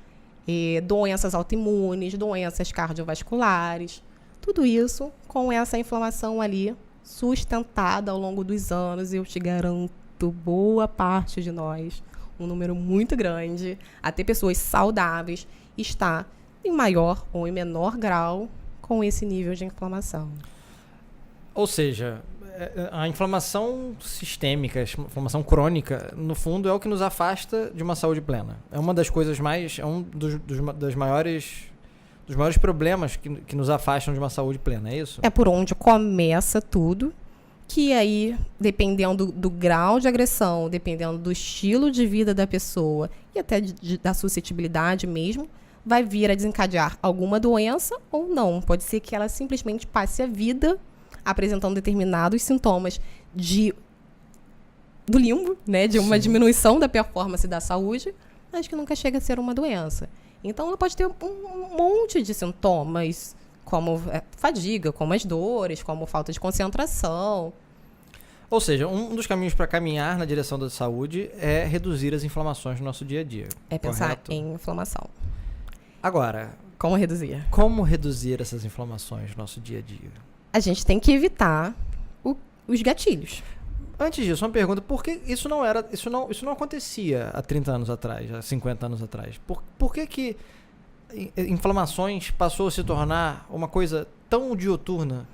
doenças autoimunes, doenças cardiovasculares. Tudo isso com essa inflamação ali sustentada ao longo dos anos, eu te garanto, boa parte de nós, um número muito grande, até pessoas saudáveis, está em maior ou em menor grau com esse nível de inflamação. Ou seja, a inflamação sistêmica, a inflamação crônica, no fundo, é o que nos afasta de uma saúde plena. É uma das coisas mais... É um dos maiores problemas que nos afastam de uma saúde plena, é isso? É por onde começa tudo, que aí, dependendo do grau de agressão, dependendo do estilo de vida da pessoa e até da suscetibilidade mesmo, vai vir a desencadear alguma doença ou não. Pode ser que ela simplesmente passe a vida apresentando determinados sintomas do limbo, né, de uma diminuição da performance da saúde, mas que nunca chega a ser uma doença. Então, ela pode ter um monte de sintomas, como fadiga, como as dores, como falta de concentração. Ou seja, um dos caminhos para caminhar na direção da saúde é reduzir as inflamações no nosso dia a dia. É pensar correto? em inflamação. Agora, como reduzir? Como reduzir essas inflamações no nosso dia a dia? A gente tem que evitar os gatilhos. Antes disso, uma pergunta: por que isso não acontecia há 30 anos atrás, há 50 anos atrás? Por que inflamações passou a se tornar uma coisa tão diuturna?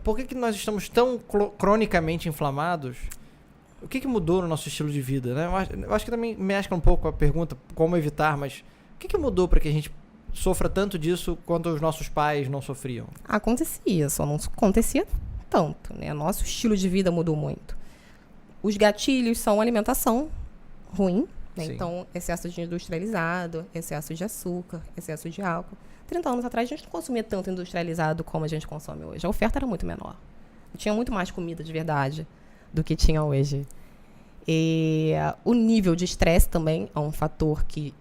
Por que nós estamos tão cronicamente inflamados? O que mudou no nosso estilo de vida, né? Eu acho que também mescla um pouco a pergunta como evitar, mas o que mudou para que a gente sofra tanto disso quanto os nossos pais não sofriam? Acontecia, só não acontecia tanto, né? Nosso estilo de vida mudou muito. Os gatilhos são alimentação ruim, né? Então, excesso de industrializado, excesso de açúcar, excesso de álcool. 30 anos atrás, a gente não consumia tanto industrializado como a gente consome hoje. A oferta era muito menor. Tinha muito mais comida de verdade do que tinha hoje. E o nível de estresse também é um fator que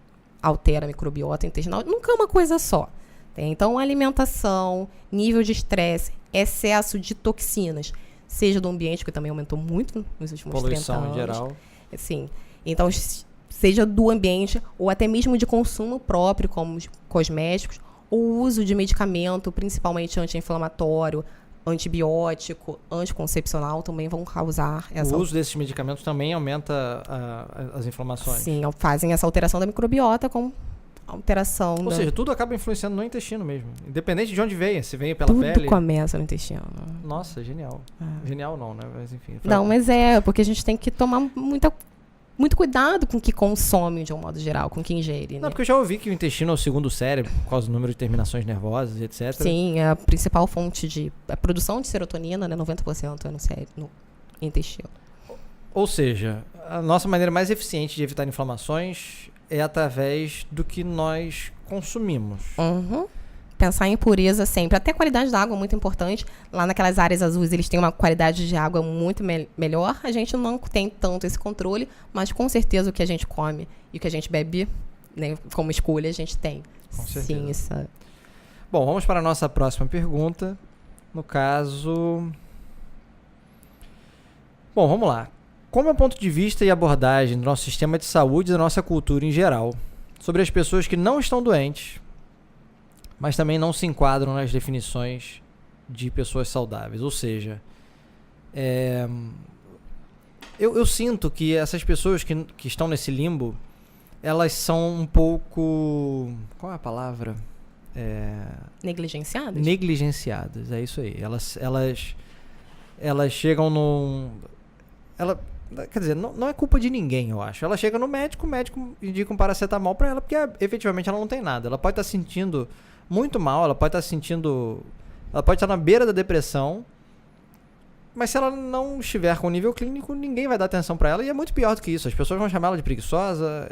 altera a microbiota intestinal. Nunca é uma coisa só. Então, alimentação, nível de estresse, excesso de toxinas, seja do ambiente, que também aumentou muito nos últimos 30 anos. Poluição em geral. Sim. Então, seja do ambiente ou até mesmo de consumo próprio, como os cosméticos, o uso de medicamento, principalmente anti-inflamatório, antibiótico, anticoncepcional, também vão causar essa... O uso desses medicamentos também aumenta as inflamações. Sim, fazem essa alteração da microbiota com alteração Ou seja, tudo acaba influenciando no intestino mesmo. Independente de onde venha, se venha pela tudo pele... Tudo começa no intestino. Nossa, genial. Genial não, né? Mas enfim. Não, mas porque a gente tem que tomar muito cuidado com o que consome, de um modo geral, com o que ingere. Não, né? porque eu já ouvi que o intestino é o segundo cérebro, por causa do número de terminações nervosas, etc. Sim, é a principal fonte de... A produção de serotonina, né, 90% é no cérebro, no intestino. Ou seja, a nossa maneira mais eficiente de evitar inflamações é através do que nós consumimos. Uhum. Pensar em pureza sempre. Até a qualidade da água é muito importante. Lá naquelas áreas azuis, eles têm uma qualidade de água muito melhor. A gente não tem tanto esse controle, mas com certeza o que a gente come e o que a gente bebe, né, como escolha, a gente tem. Com certeza. Sim, isso. Bom, vamos para a nossa próxima pergunta. No caso... Bom, vamos lá. Como é o ponto de vista e abordagem do nosso sistema de saúde e da nossa cultura em geral sobre as pessoas que não estão doentes, mas também não se enquadram nas definições de pessoas saudáveis? Ou seja, eu sinto que essas pessoas que estão nesse limbo, elas são um pouco... Qual é a palavra? Negligenciadas? Negligenciadas, é isso aí. Elas chegam num... Quer dizer, não é culpa de ninguém, eu acho. Ela chega no médico, o médico indica um paracetamol pra ela, porque efetivamente ela não tem nada. Ela pode estar sentindo muito mal, ela pode estar na beira da depressão, mas se ela não estiver com nível clínico, ninguém vai dar atenção pra ela, e é muito pior do que isso. As pessoas vão chamar ela de preguiçosa.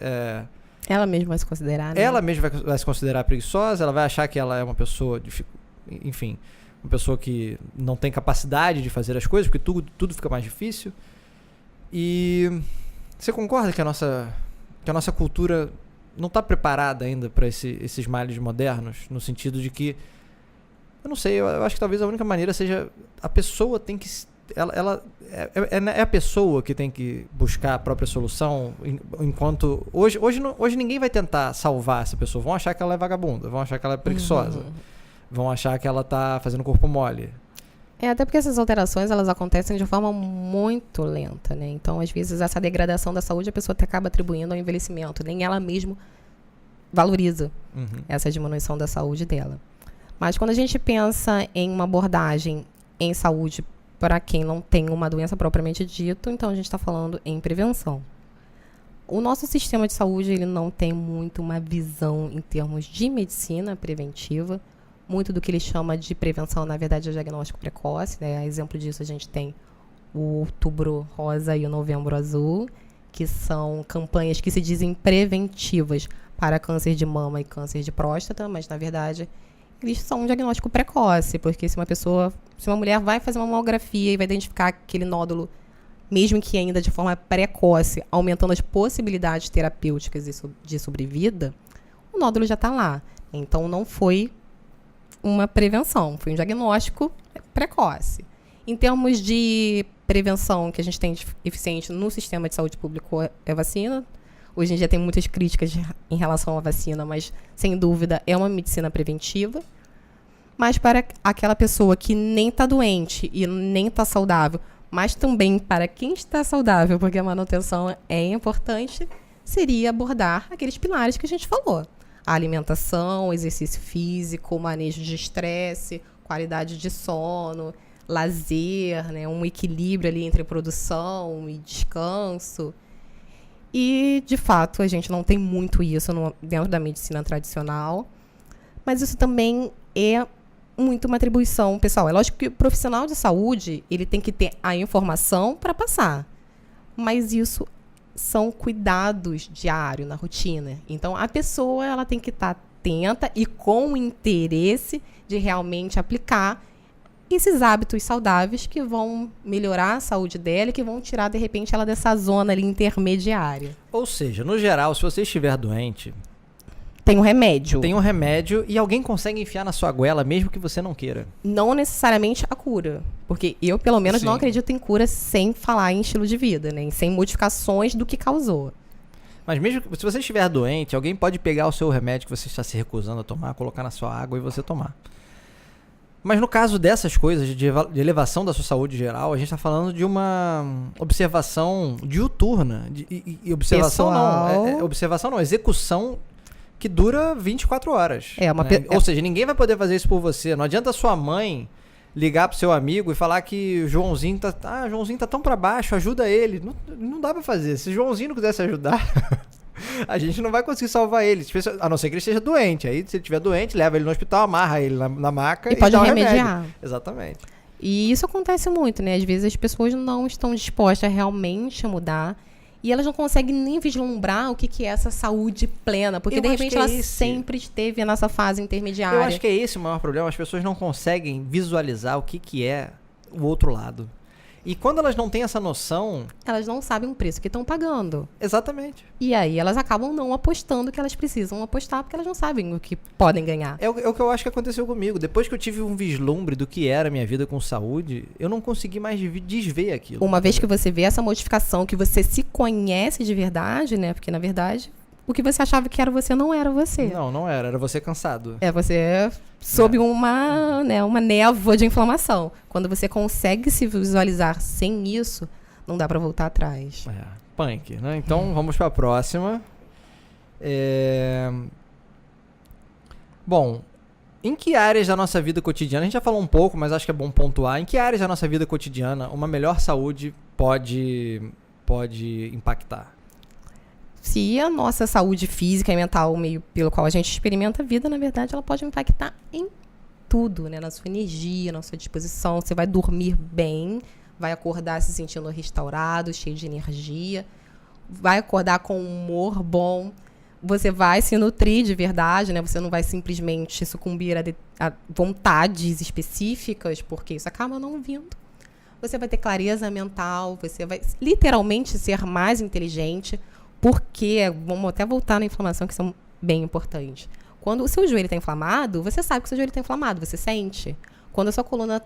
Ela mesma vai se considerar, né? Ela mesma vai se considerar preguiçosa, ela vai achar que ela é uma pessoa, enfim, uma pessoa que não tem capacidade de fazer as coisas, porque tudo fica mais difícil. E você concorda que a nossa cultura não está preparada ainda para esses males modernos, no sentido de que, eu não sei, eu acho que talvez a única maneira seja a pessoa tem que... É a pessoa que tem que buscar a própria solução, enquanto... Hoje ninguém vai tentar salvar essa pessoa, vão achar que ela é vagabunda, vão achar que ela é preguiçosa. vão achar que ela tá fazendo corpo mole. Até porque essas alterações, elas acontecem de forma muito lenta, né? Então, às vezes, essa degradação da saúde, a pessoa acaba atribuindo ao envelhecimento. Nem ela mesma valoriza essa diminuição da saúde dela. Mas quando a gente pensa em uma abordagem em saúde para quem não tem uma doença propriamente dita, então a gente está falando em prevenção. O nosso sistema de saúde, ele não tem muito uma visão em termos de medicina preventiva. Muito do que ele chama de prevenção, na verdade, é diagnóstico precoce, né? A exemplo disso, a gente tem o Outubro Rosa e o Novembro Azul, que são campanhas que se dizem preventivas para câncer de mama e câncer de próstata, mas, na verdade, eles são um diagnóstico precoce, porque se uma mulher vai fazer uma mamografia e vai identificar aquele nódulo, mesmo que ainda de forma precoce, aumentando as possibilidades terapêuticas de sobrevida, o nódulo já está lá. Então, não foi uma prevenção, foi um diagnóstico precoce. Em termos de prevenção que a gente tem de eficiente no sistema de saúde público é vacina. Hoje em dia tem muitas críticas em relação à vacina, mas, sem dúvida, é uma medicina preventiva. Mas para aquela pessoa que nem está doente e nem está saudável, mas também para quem está saudável, porque a manutenção é importante, seria abordar aqueles pilares que a gente falou. A alimentação, exercício físico, manejo de estresse, qualidade de sono, lazer, né, um equilíbrio ali entre produção e descanso. E, de fato, a gente não tem muito isso dentro da medicina tradicional, mas isso também é muito uma atribuição pessoal. É lógico que o profissional de saúde, ele tem que ter a informação para passar, mas isso são cuidados diários na rotina. Então, a pessoa ela tem que estar atenta e com interesse de realmente aplicar esses hábitos saudáveis que vão melhorar a saúde dela e que vão tirar, de repente, ela dessa zona ali intermediária. Ou seja, no geral, se você estiver doente... Tem um remédio. Tem um remédio e alguém consegue enfiar na sua goela mesmo que você não queira. Não necessariamente a cura. Porque eu, pelo menos, Sim. não acredito em cura sem falar em estilo de vida, né? Sem modificações do que causou. Mas mesmo se você estiver doente, alguém pode pegar o seu remédio que você está se recusando a tomar, colocar na sua água e você tomar. Mas no caso dessas coisas, de elevação da sua saúde geral, a gente está falando de uma observação diuturna. E observação Pessoal. observação não, execução que dura 24 horas. Né? Ou seja, ninguém vai poder fazer isso por você. Não adianta a sua mãe ligar pro seu amigo e falar que o Joãozinho Joãozinho tá tão para baixo, ajuda ele. Não dá para fazer. Se o Joãozinho não quisesse ajudar, a gente não vai conseguir salvar ele. A não ser que ele esteja doente. Aí, se ele estiver doente, leva ele no hospital, amarra ele na maca e pode dá remediar. Remédio. Exatamente. E isso acontece muito, né? Às vezes as pessoas não estão dispostas realmente a mudar. E elas não conseguem nem vislumbrar o que é essa saúde plena. Porque, de repente, ela sempre esteve nessa fase intermediária. Eu acho que é esse o maior problema. As pessoas não conseguem visualizar o que é o outro lado. E quando elas não têm essa noção... Elas não sabem o preço que estão pagando. Exatamente. E aí elas acabam não apostando o que elas precisam apostar, porque elas não sabem o que podem ganhar. É o que eu acho que aconteceu comigo. Depois que eu tive um vislumbre do que era a minha vida com saúde, eu não consegui mais desver aquilo. Uma vez que você vê essa modificação, que você se conhece de verdade, né? Porque, na verdade, o que você achava que era você não era você. Não era. Era você cansado. É você sob uma névoa de inflamação. Quando você consegue se visualizar sem isso, não dá pra voltar atrás. Punk, né? Então, vamos pra próxima. Bom, em que áreas da nossa vida cotidiana, a gente já falou um pouco, mas acho que é bom pontuar, em que áreas da nossa vida cotidiana uma melhor saúde pode impactar? Se a nossa saúde física e mental, meio pelo qual a gente experimenta a vida, na verdade, ela pode impactar em tudo, né? Na sua energia, na sua disposição. Você vai dormir bem, vai acordar se sentindo restaurado, cheio de energia, vai acordar com um humor bom. Você vai se nutrir de verdade, né? Você não vai simplesmente sucumbir a vontades específicas, porque isso acaba não vindo. Você vai ter clareza mental, você vai literalmente ser mais inteligente, porque, vamos até voltar na inflamação, que são bem importantes. Quando o seu joelho está inflamado, você sabe que o seu joelho está inflamado, você sente. Quando a sua coluna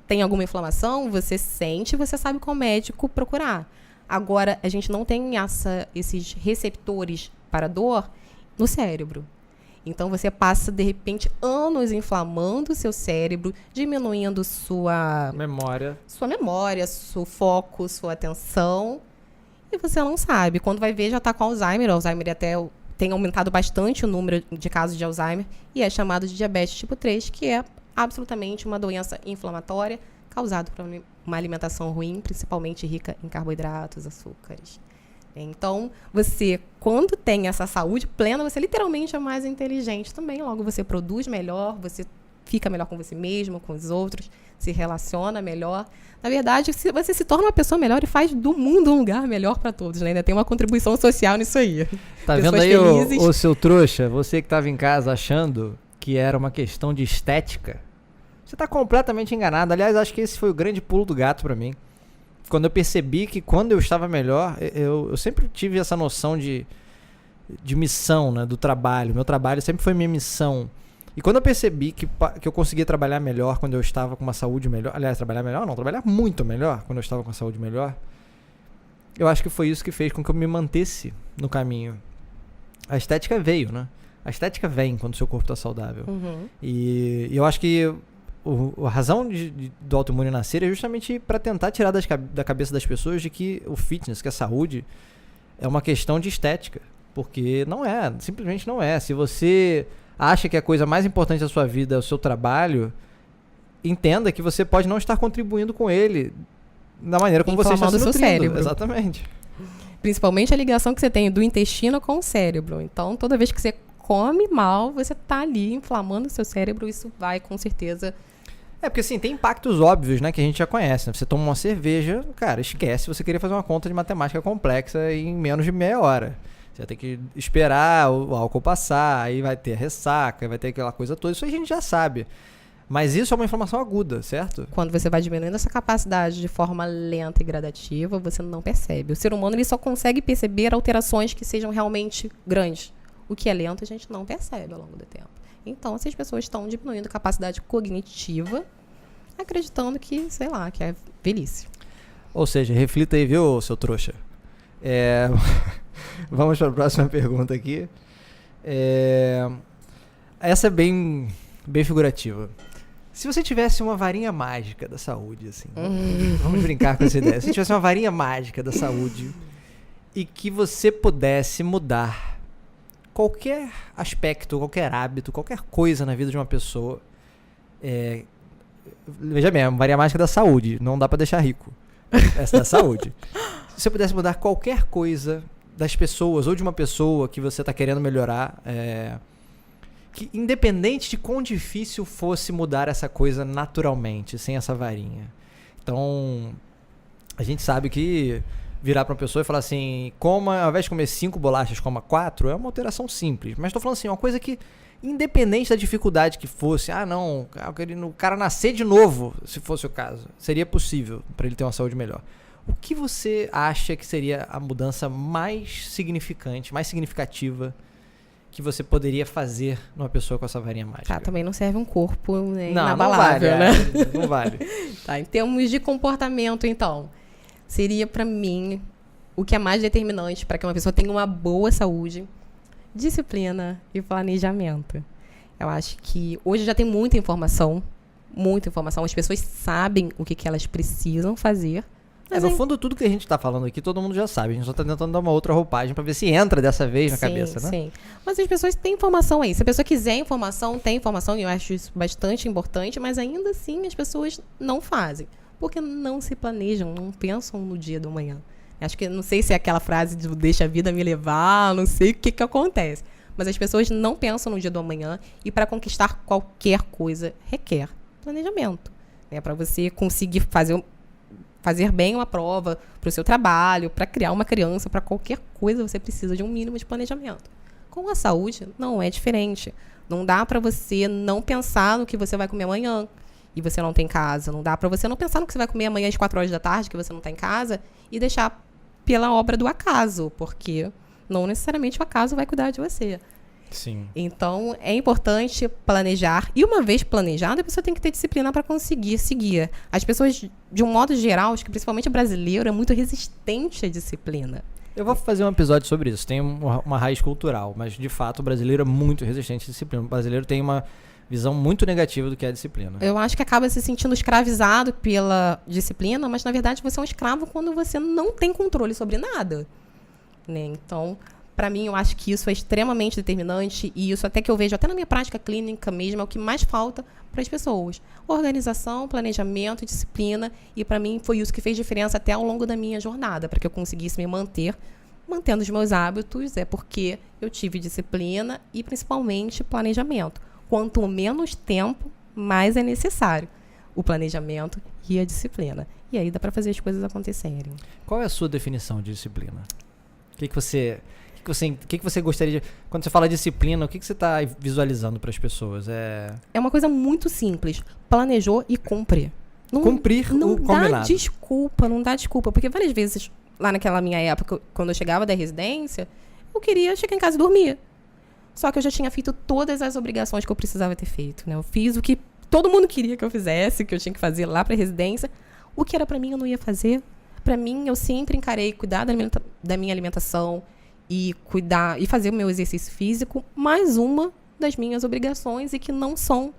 tem alguma inflamação, você sente e você sabe qual médico procurar. Agora, a gente não tem esses receptores para dor no cérebro. Então, você passa, de repente, anos inflamando o seu cérebro, diminuindo sua memória, seu foco, sua atenção. E você não sabe. Quando vai ver, já está com Alzheimer. O Alzheimer até tem aumentado bastante o número de casos de Alzheimer. E é chamado de diabetes tipo 3, que é absolutamente uma doença inflamatória causada por uma alimentação ruim, principalmente rica em carboidratos, açúcares. Então, você, quando tem essa saúde plena, você literalmente é mais inteligente também. Logo, você produz melhor, você fica melhor com você mesmo, com os outros, se relaciona melhor. Na verdade, você se torna uma pessoa melhor e faz do mundo um lugar melhor para todos, né? Ainda tem uma contribuição social nisso aí. Tá vendo aí, ô seu trouxa? Você que estava em casa achando que era uma questão de estética, você está completamente enganado. Aliás, acho que esse foi o grande pulo do gato para mim. Quando eu percebi que quando eu estava melhor, eu sempre tive essa noção de missão, né, do trabalho. Meu trabalho sempre foi minha missão. E quando eu percebi que eu conseguia trabalhar melhor quando eu estava com uma saúde melhor, aliás, trabalhar muito melhor quando eu estava com a saúde melhor, eu acho que foi isso que fez com que eu me mantesse no caminho. A estética veio, né? A estética vem quando o seu corpo está saudável. Uhum. E eu acho que a razão do autoimune nascer é justamente para tentar tirar da cabeça das pessoas de que o fitness, que a saúde, é uma questão de estética. Porque não é, simplesmente não é. Se você acha que a coisa mais importante da sua vida é o seu trabalho, entenda que você pode não estar contribuindo com ele da maneira como você está se nutrindo. Seu cérebro. Exatamente. Principalmente a ligação que você tem do intestino com o cérebro. Então, toda vez que você come mal, você está ali inflamando o seu cérebro, isso vai com certeza... Porque assim, tem impactos óbvios, né, que a gente já conhece, né? Você toma uma cerveja, cara, esquece você querer fazer uma conta de matemática complexa em menos de meia hora. Você vai ter que esperar o álcool passar, aí vai ter a ressaca, vai ter aquela coisa toda. Isso a gente já sabe. Mas isso é uma inflamação aguda, certo? Quando você vai diminuindo essa capacidade de forma lenta e gradativa, você não percebe. O ser humano ele só consegue perceber alterações que sejam realmente grandes. O que é lento a gente não percebe ao longo do tempo. Então, essas pessoas estão diminuindo a capacidade cognitiva, acreditando que, sei lá, que é velhice. Ou seja, reflita aí, viu, seu trouxa? Vamos para a próxima pergunta aqui. Essa é bem figurativa. Se você tivesse uma varinha mágica da saúde, assim, vamos brincar com essa ideia. Se você tivesse uma varinha mágica da saúde e que você pudesse mudar qualquer aspecto, qualquer hábito, qualquer coisa na vida de uma pessoa, veja bem, é uma varinha mágica da saúde, não dá pra deixar rico. Essa é da saúde. Se você pudesse mudar qualquer coisa das pessoas ou de uma pessoa que você tá querendo melhorar, que independente de quão difícil fosse mudar essa coisa naturalmente, sem essa varinha. Então, a gente sabe que virar para uma pessoa e falar assim, ao invés de comer 5 bolachas, coma 4, é uma alteração simples. Mas estou falando assim, uma coisa que, independente da dificuldade que fosse, o cara nascer de novo, se fosse o caso, seria possível para ele ter uma saúde melhor. O que você acha que seria a mudança mais significante, mais significativa que você poderia fazer numa pessoa com essa varinha mágica? Também não serve um corpo inabalável, né? Não vale. Em termos de comportamento, então, seria para mim o que é mais determinante para que uma pessoa tenha uma boa saúde: disciplina e planejamento. Eu acho que hoje já tem muita informação. As pessoas sabem o que elas precisam fazer. Mas no fundo, tudo que a gente está falando aqui, todo mundo já sabe. A gente só está tentando dar uma outra roupagem para ver se entra dessa vez na cabeça, né? Sim. Mas as pessoas têm informação aí. Se a pessoa quiser informação, tem informação, e eu acho isso bastante importante, mas ainda assim as pessoas não fazem. Porque não se planejam, não pensam no dia do amanhã. Acho que, não sei se é aquela frase de deixa a vida me levar, não sei o que acontece. Mas as pessoas não pensam no dia do amanhã, e para conquistar qualquer coisa requer planejamento. Para você conseguir fazer bem uma prova para o seu trabalho, para criar uma criança, para qualquer coisa você precisa de um mínimo de planejamento. Com a saúde não é diferente. Não dá para você não pensar no que você vai comer amanhã e você não tem casa. Não dá para você não pensar no que você vai comer amanhã às 4 horas da tarde, que você não está em casa, e deixar pela obra do acaso, porque não necessariamente o acaso vai cuidar de você. Sim. Então, é importante planejar. E uma vez planejado, a pessoa tem que ter disciplina para conseguir seguir. As pessoas, de um modo geral, acho que principalmente o brasileiro, é muito resistente à disciplina. Eu vou fazer um episódio sobre isso. Tem uma raiz cultural, mas de fato o brasileiro é muito resistente à disciplina. O brasileiro tem uma visão muito negativa do que é a disciplina. Eu acho que acaba se sentindo escravizado pela disciplina, mas na verdade você é um escravo quando você não tem controle sobre nada, né? Então, para mim, eu acho que isso é extremamente determinante e isso até que eu vejo até na minha prática clínica mesmo é o que mais falta para as pessoas. Organização, planejamento, disciplina, e para mim foi isso que fez diferença até ao longo da minha jornada, para que eu conseguisse me mantendo os meus hábitos, é porque eu tive disciplina e principalmente planejamento. Quanto menos tempo, mais é necessário o planejamento e a disciplina. E aí dá para fazer as coisas acontecerem. Qual é a sua definição de disciplina? O que você gostaria de... Quando você fala disciplina, o que você está visualizando para as pessoas? É uma coisa muito simples. Planejou e cumpre. Cumprir o combinado. Não dá desculpa. Porque várias vezes, lá naquela minha época, quando eu chegava da residência, eu queria chegar em casa e dormir. Só que eu já tinha feito todas as obrigações que eu precisava ter feito, né? Eu fiz o que todo mundo queria que eu fizesse, que eu tinha que fazer lá para a residência. O que era para mim, eu não ia fazer. Para mim, eu sempre encarei cuidar da minha alimentação e cuidar e fazer o meu exercício físico mais uma das minhas obrigações e que não são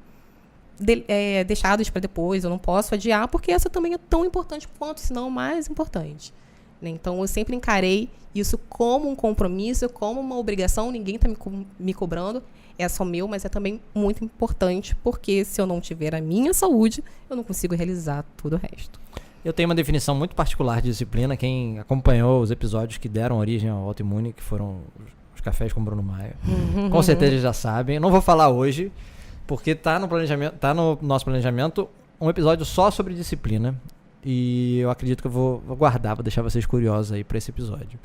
deixadas para depois. Eu não posso adiar, porque essa também é tão importante quanto, se não mais importante. Então, eu sempre encarei isso como um compromisso, como uma obrigação. Ninguém está me cobrando. É só meu, mas é também muito importante, porque se eu não tiver a minha saúde, eu não consigo realizar todo o resto. Eu tenho uma definição muito particular de disciplina. Quem acompanhou os episódios que deram origem ao autoimune, que foram os cafés com Bruno Maia, com certeza já sabem. Eu não vou falar hoje, porque tá no nosso planejamento um episódio só sobre disciplina. E eu acredito que eu vou guardar, vou deixar vocês curiosos aí para esse episódio.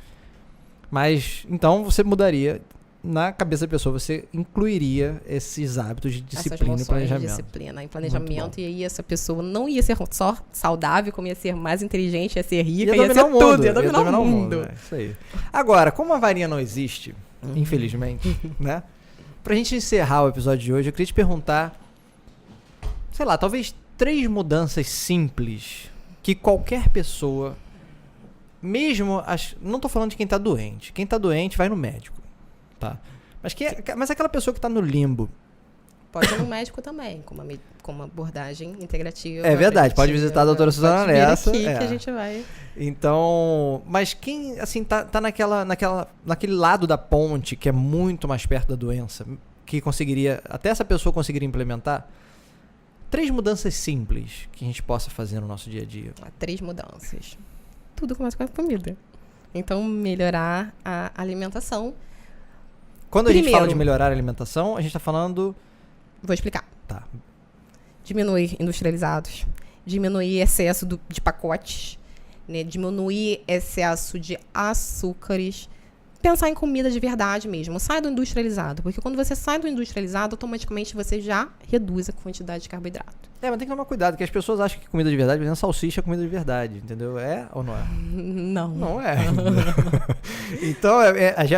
Mas, então, você mudaria, na cabeça da pessoa, você incluiria esses hábitos de disciplina e planejamento. Disciplina e planejamento, e aí essa pessoa não ia ser só saudável, como ia ser mais inteligente, ia ser rica, ia ser tudo, ia dominar o mundo. É isso aí. Agora, como a varinha não existe, infelizmente, né? Pra gente encerrar o episódio de hoje, eu queria te perguntar, sei lá, talvez 3 mudanças simples que qualquer pessoa, mesmo... não tô falando de quem tá doente. Quem tá doente vai no médico, tá? Mas aquela pessoa que tá no limbo... Pode ir no médico também, com uma abordagem integrativa. É verdade, pode visitar a doutora Suzana Lessa. Aqui que a gente vai... Então, mas quem, assim, tá naquele lado da ponte que é muito mais perto da doença, que conseguiria, até essa pessoa conseguiria implementar... 3 mudanças simples que a gente possa fazer no nosso dia a dia. 3 mudanças. Tudo começa com a comida. Então, melhorar a alimentação. Quando a gente fala de melhorar a alimentação, a gente está falando... Vou explicar. Tá. Diminuir industrializados. Diminuir excesso de pacotes. Né? Diminuir excesso de açúcares. Pensar em comida de verdade mesmo. Sai do industrializado. Porque quando você sai do industrializado, automaticamente você já reduz a quantidade de carboidrato. Mas tem que tomar cuidado, porque as pessoas acham que comida de verdade, por exemplo, salsicha é comida de verdade, entendeu? É ou não é? Não. Não é. Então,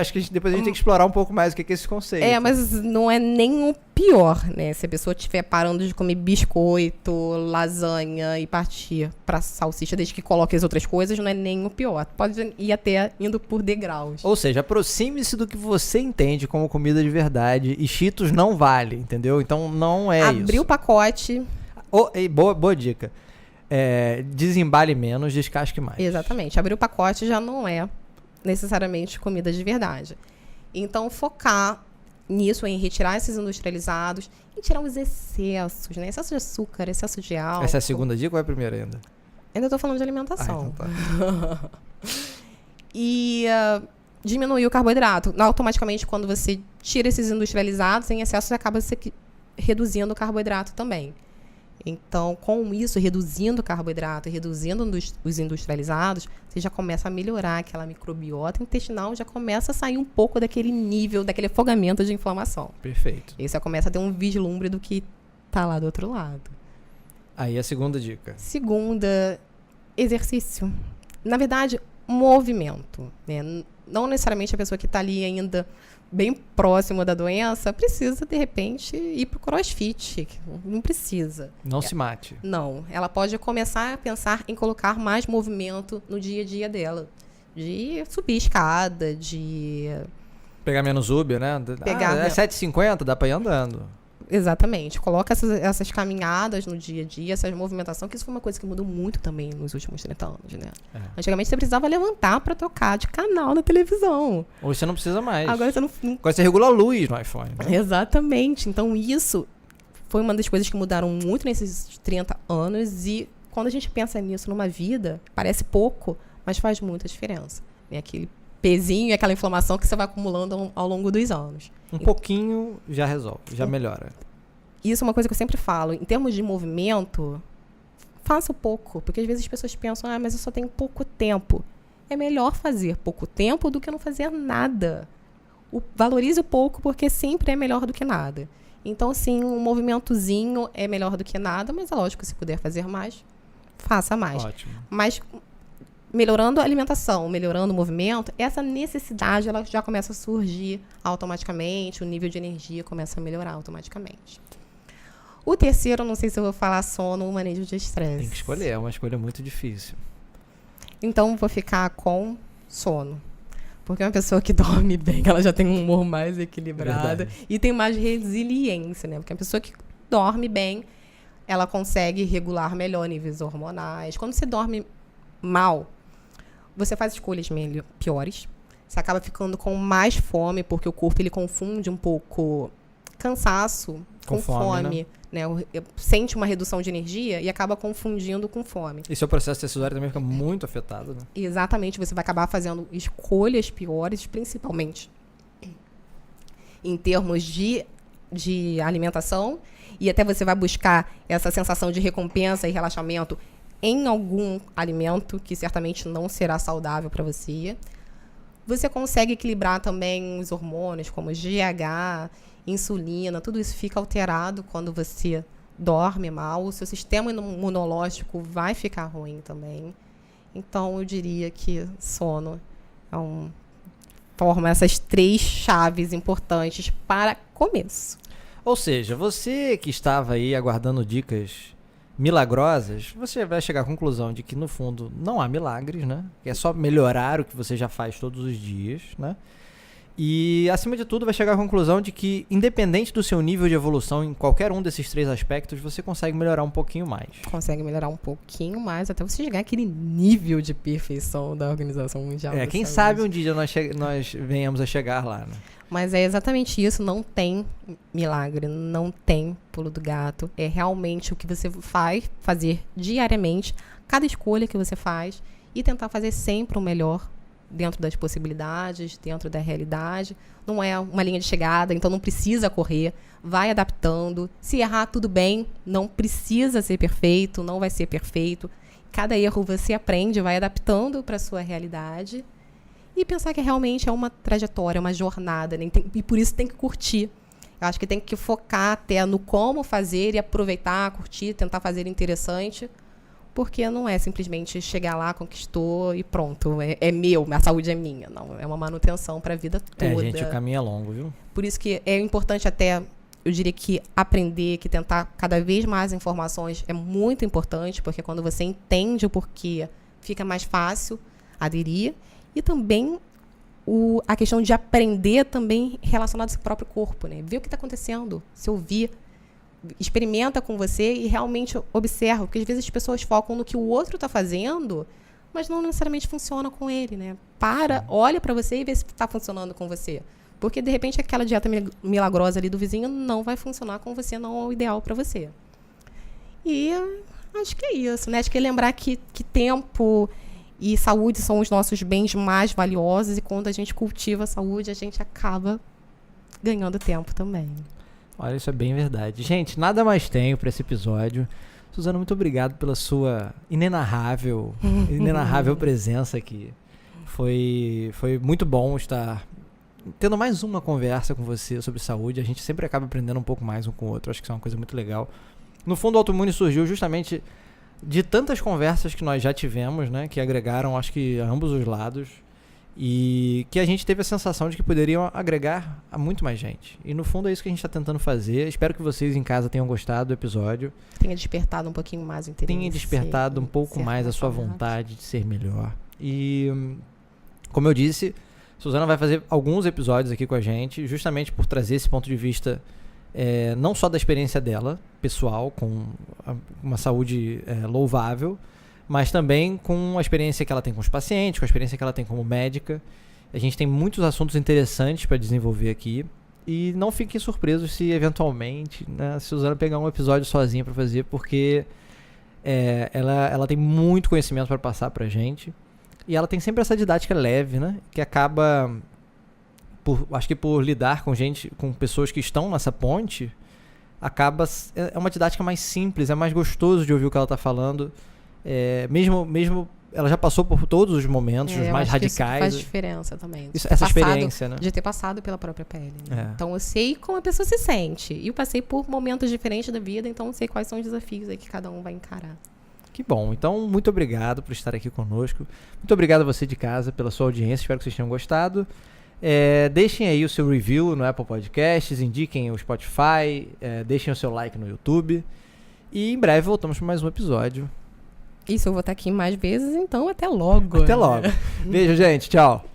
acho que depois a gente tem que explorar um pouco mais o que é esse conceito. Mas não é nem o pior, né? Se a pessoa estiver parando de comer biscoito, lasanha e partir para salsicha, desde que coloque as outras coisas, não é nem o pior. Pode ir até indo por degraus. Ou seja, aproxime-se do que você entende como comida de verdade e Cheetos não vale, entendeu? Então, não é isso. Abrir o pacote... Boa dica. Desembale menos, descasque mais. Exatamente. Abrir o pacote já não é necessariamente comida de verdade. Então, focar nisso, em retirar esses industrializados e tirar os excessos, né? Excesso de açúcar, excesso de álcool. Essa é a segunda dica ou é a primeira ainda? Ainda estou falando de alimentação. Então tá. E diminuir o carboidrato. Automaticamente, quando você tira esses industrializados em excesso, você acaba reduzindo o carboidrato também. Então, com isso, reduzindo o carboidrato, reduzindo os industrializados, você já começa a melhorar aquela microbiota intestinal, já começa a sair um pouco daquele nível, daquele afogamento de inflamação. Perfeito. E você começa a ter um vislumbre do que está lá do outro lado. Aí a segunda dica. Segunda, exercício. Na verdade, movimento. Né? Não necessariamente a pessoa que está ali ainda bem próximo da doença precisa, de repente, ir para o crossfit. Não precisa. Não se mate. Não. Ela pode começar a pensar em colocar mais movimento no dia a dia dela. de subir escada, de... Pegar menos Uber, né? É 7h50, dá pra ir andando. Exatamente. Coloca essas caminhadas no dia a dia, essa movimentação, que isso foi uma coisa que mudou muito também nos últimos 30 anos, né? Antigamente você precisava levantar pra trocar de canal na televisão. Hoje você não precisa mais. Agora você não... Agora você regula a luz no iPhone. Né? Exatamente. Então isso foi uma das coisas que mudaram muito nesses 30 anos e quando a gente pensa nisso numa vida, parece pouco, mas faz muita diferença. É aquele pezinho e aquela inflamação que você vai acumulando ao longo dos anos. Um pouquinho já resolve, já melhora. Isso é uma coisa que eu sempre falo. Em termos de movimento, faça pouco. Porque às vezes as pessoas pensam, mas eu só tenho pouco tempo. É melhor fazer pouco tempo do que não fazer nada. Valorize o pouco porque sempre é melhor do que nada. Então, sim, um movimentozinho é melhor do que nada, mas é lógico, se puder fazer mais, faça mais. Ótimo. Mas melhorando a alimentação, melhorando o movimento, essa necessidade ela já começa a surgir automaticamente, o nível de energia começa a melhorar automaticamente. O terceiro, não sei se eu vou falar sono ou manejo de estresse. Tem que escolher, é uma escolha muito difícil. Então, vou ficar com sono. Porque uma pessoa que dorme bem, ela já tem um humor mais equilibrado. Verdade. E tem mais resiliência, né? Porque a pessoa que dorme bem, ela consegue regular melhor níveis hormonais. Quando você dorme mal, você faz escolhas piores. Você acaba ficando com mais fome, porque o corpo ele confunde um pouco cansaço com fome, né? Sente uma redução de energia e acaba confundindo com fome. E seu processo decisório também fica muito afetado, né? Exatamente, você vai acabar fazendo escolhas piores, principalmente em termos de alimentação, e até você vai buscar essa sensação de recompensa e relaxamento em algum alimento que certamente não será saudável para você. Você consegue equilibrar também os hormônios, como GH, insulina, tudo isso fica alterado quando você dorme mal. O seu sistema imunológico vai ficar ruim também. Então, eu diria que sono forma essas 3 chaves importantes para começo. Ou seja, você que estava aí aguardando dicas milagrosas, você vai chegar à conclusão de que, no fundo, não há milagres, né? Que é só melhorar o que você já faz todos os dias, né? E, acima de tudo, vai chegar à conclusão de que, independente do seu nível de evolução em qualquer um desses 3 aspectos, você consegue melhorar um pouquinho mais. Consegue melhorar um pouquinho mais, até você chegar àquele nível de perfeição da Organização Mundial da quem Saúde. sabe um dia nós venhamos a chegar lá, né? Mas é exatamente isso, não tem milagre, não tem pulo do gato. É realmente o que você vai fazer diariamente, cada escolha que você faz, e tentar fazer sempre o melhor dentro das possibilidades, dentro da realidade. Não é uma linha de chegada, então não precisa correr, vai adaptando. Se errar, tudo bem, não precisa ser perfeito, não vai ser perfeito. Cada erro você aprende, vai adaptando para a sua realidade. E pensar que realmente é uma trajetória, uma jornada, né? E por isso tem que curtir. Eu acho que tem que focar até no como fazer e aproveitar, curtir, tentar fazer interessante, porque não é simplesmente chegar lá, conquistou e pronto, é meu, a saúde é minha. Não, é uma manutenção para a vida toda. Gente, o caminho é longo, viu? Por isso que é importante até, eu diria que aprender, que tentar cada vez mais informações é muito importante, porque quando você entende o porquê, fica mais fácil aderir. E também a questão de aprender também relacionado ao seu próprio corpo, né? Ver o que está acontecendo, se ouvir, experimenta com você e realmente observa, porque às vezes as pessoas focam no que o outro está fazendo, mas não necessariamente funciona com ele, né? Olha para você e vê se está funcionando com você. Porque, de repente, aquela dieta milagrosa ali do vizinho não vai funcionar com você, não é o ideal para você. E acho que é isso, né? Acho que é lembrar que tempo e saúde são os nossos bens mais valiosos, e quando a gente cultiva a saúde, a gente acaba ganhando tempo também. Olha, isso é bem verdade. Gente, nada mais tenho para esse episódio. Suzana, muito obrigado pela sua inenarrável presença aqui. Foi muito bom estar tendo mais uma conversa com você sobre saúde. A gente sempre acaba aprendendo um pouco mais um com o outro. Acho que isso é uma coisa muito legal. No fundo, o Autoimune surgiu justamente de tantas conversas que nós já tivemos, né, que agregaram, acho que, a ambos os lados, e que a gente teve a sensação de que poderiam agregar a muito mais gente. E no fundo é isso que a gente está tentando fazer. Espero que vocês em casa tenham gostado do episódio. Tenha despertado um pouquinho mais o interesse. Tenha despertado um pouco mais a sua vontade de ser melhor. E Como eu disse, Suzana vai fazer alguns episódios aqui com a gente, justamente por trazer esse ponto de vista não só da experiência dela, pessoal, com uma saúde louvável, mas também com a experiência que ela tem com os pacientes, com a experiência que ela tem como médica. A gente tem muitos assuntos interessantes para desenvolver aqui. E não fiquem surpresos se, eventualmente, né, a Suzana pegar um episódio sozinha para fazer, porque ela tem muito conhecimento para passar pra gente. E ela tem sempre essa didática leve, né? Que acaba, acho que por lidar com pessoas que estão nessa ponte, é uma didática mais simples, é mais gostoso de ouvir o que ela tá falando. Mesmo ela já passou por todos os momentos, os mais radicais. Isso faz diferença também. Essa experiência, né? De ter passado pela própria pele. Né? Então eu sei como a pessoa se sente. E eu passei por momentos diferentes da vida, então eu sei quais são os desafios aí que cada um vai encarar. Que bom. Então, muito obrigado por estar aqui conosco. Muito obrigado a você de casa pela sua audiência. Espero que vocês tenham gostado. Deixem aí o seu review no Apple Podcasts, indiquem o Spotify, deixem o seu like no YouTube. E em breve voltamos para mais um episódio. Isso, eu vou estar aqui mais vezes, então até logo. Até logo. Beijo, gente. Tchau.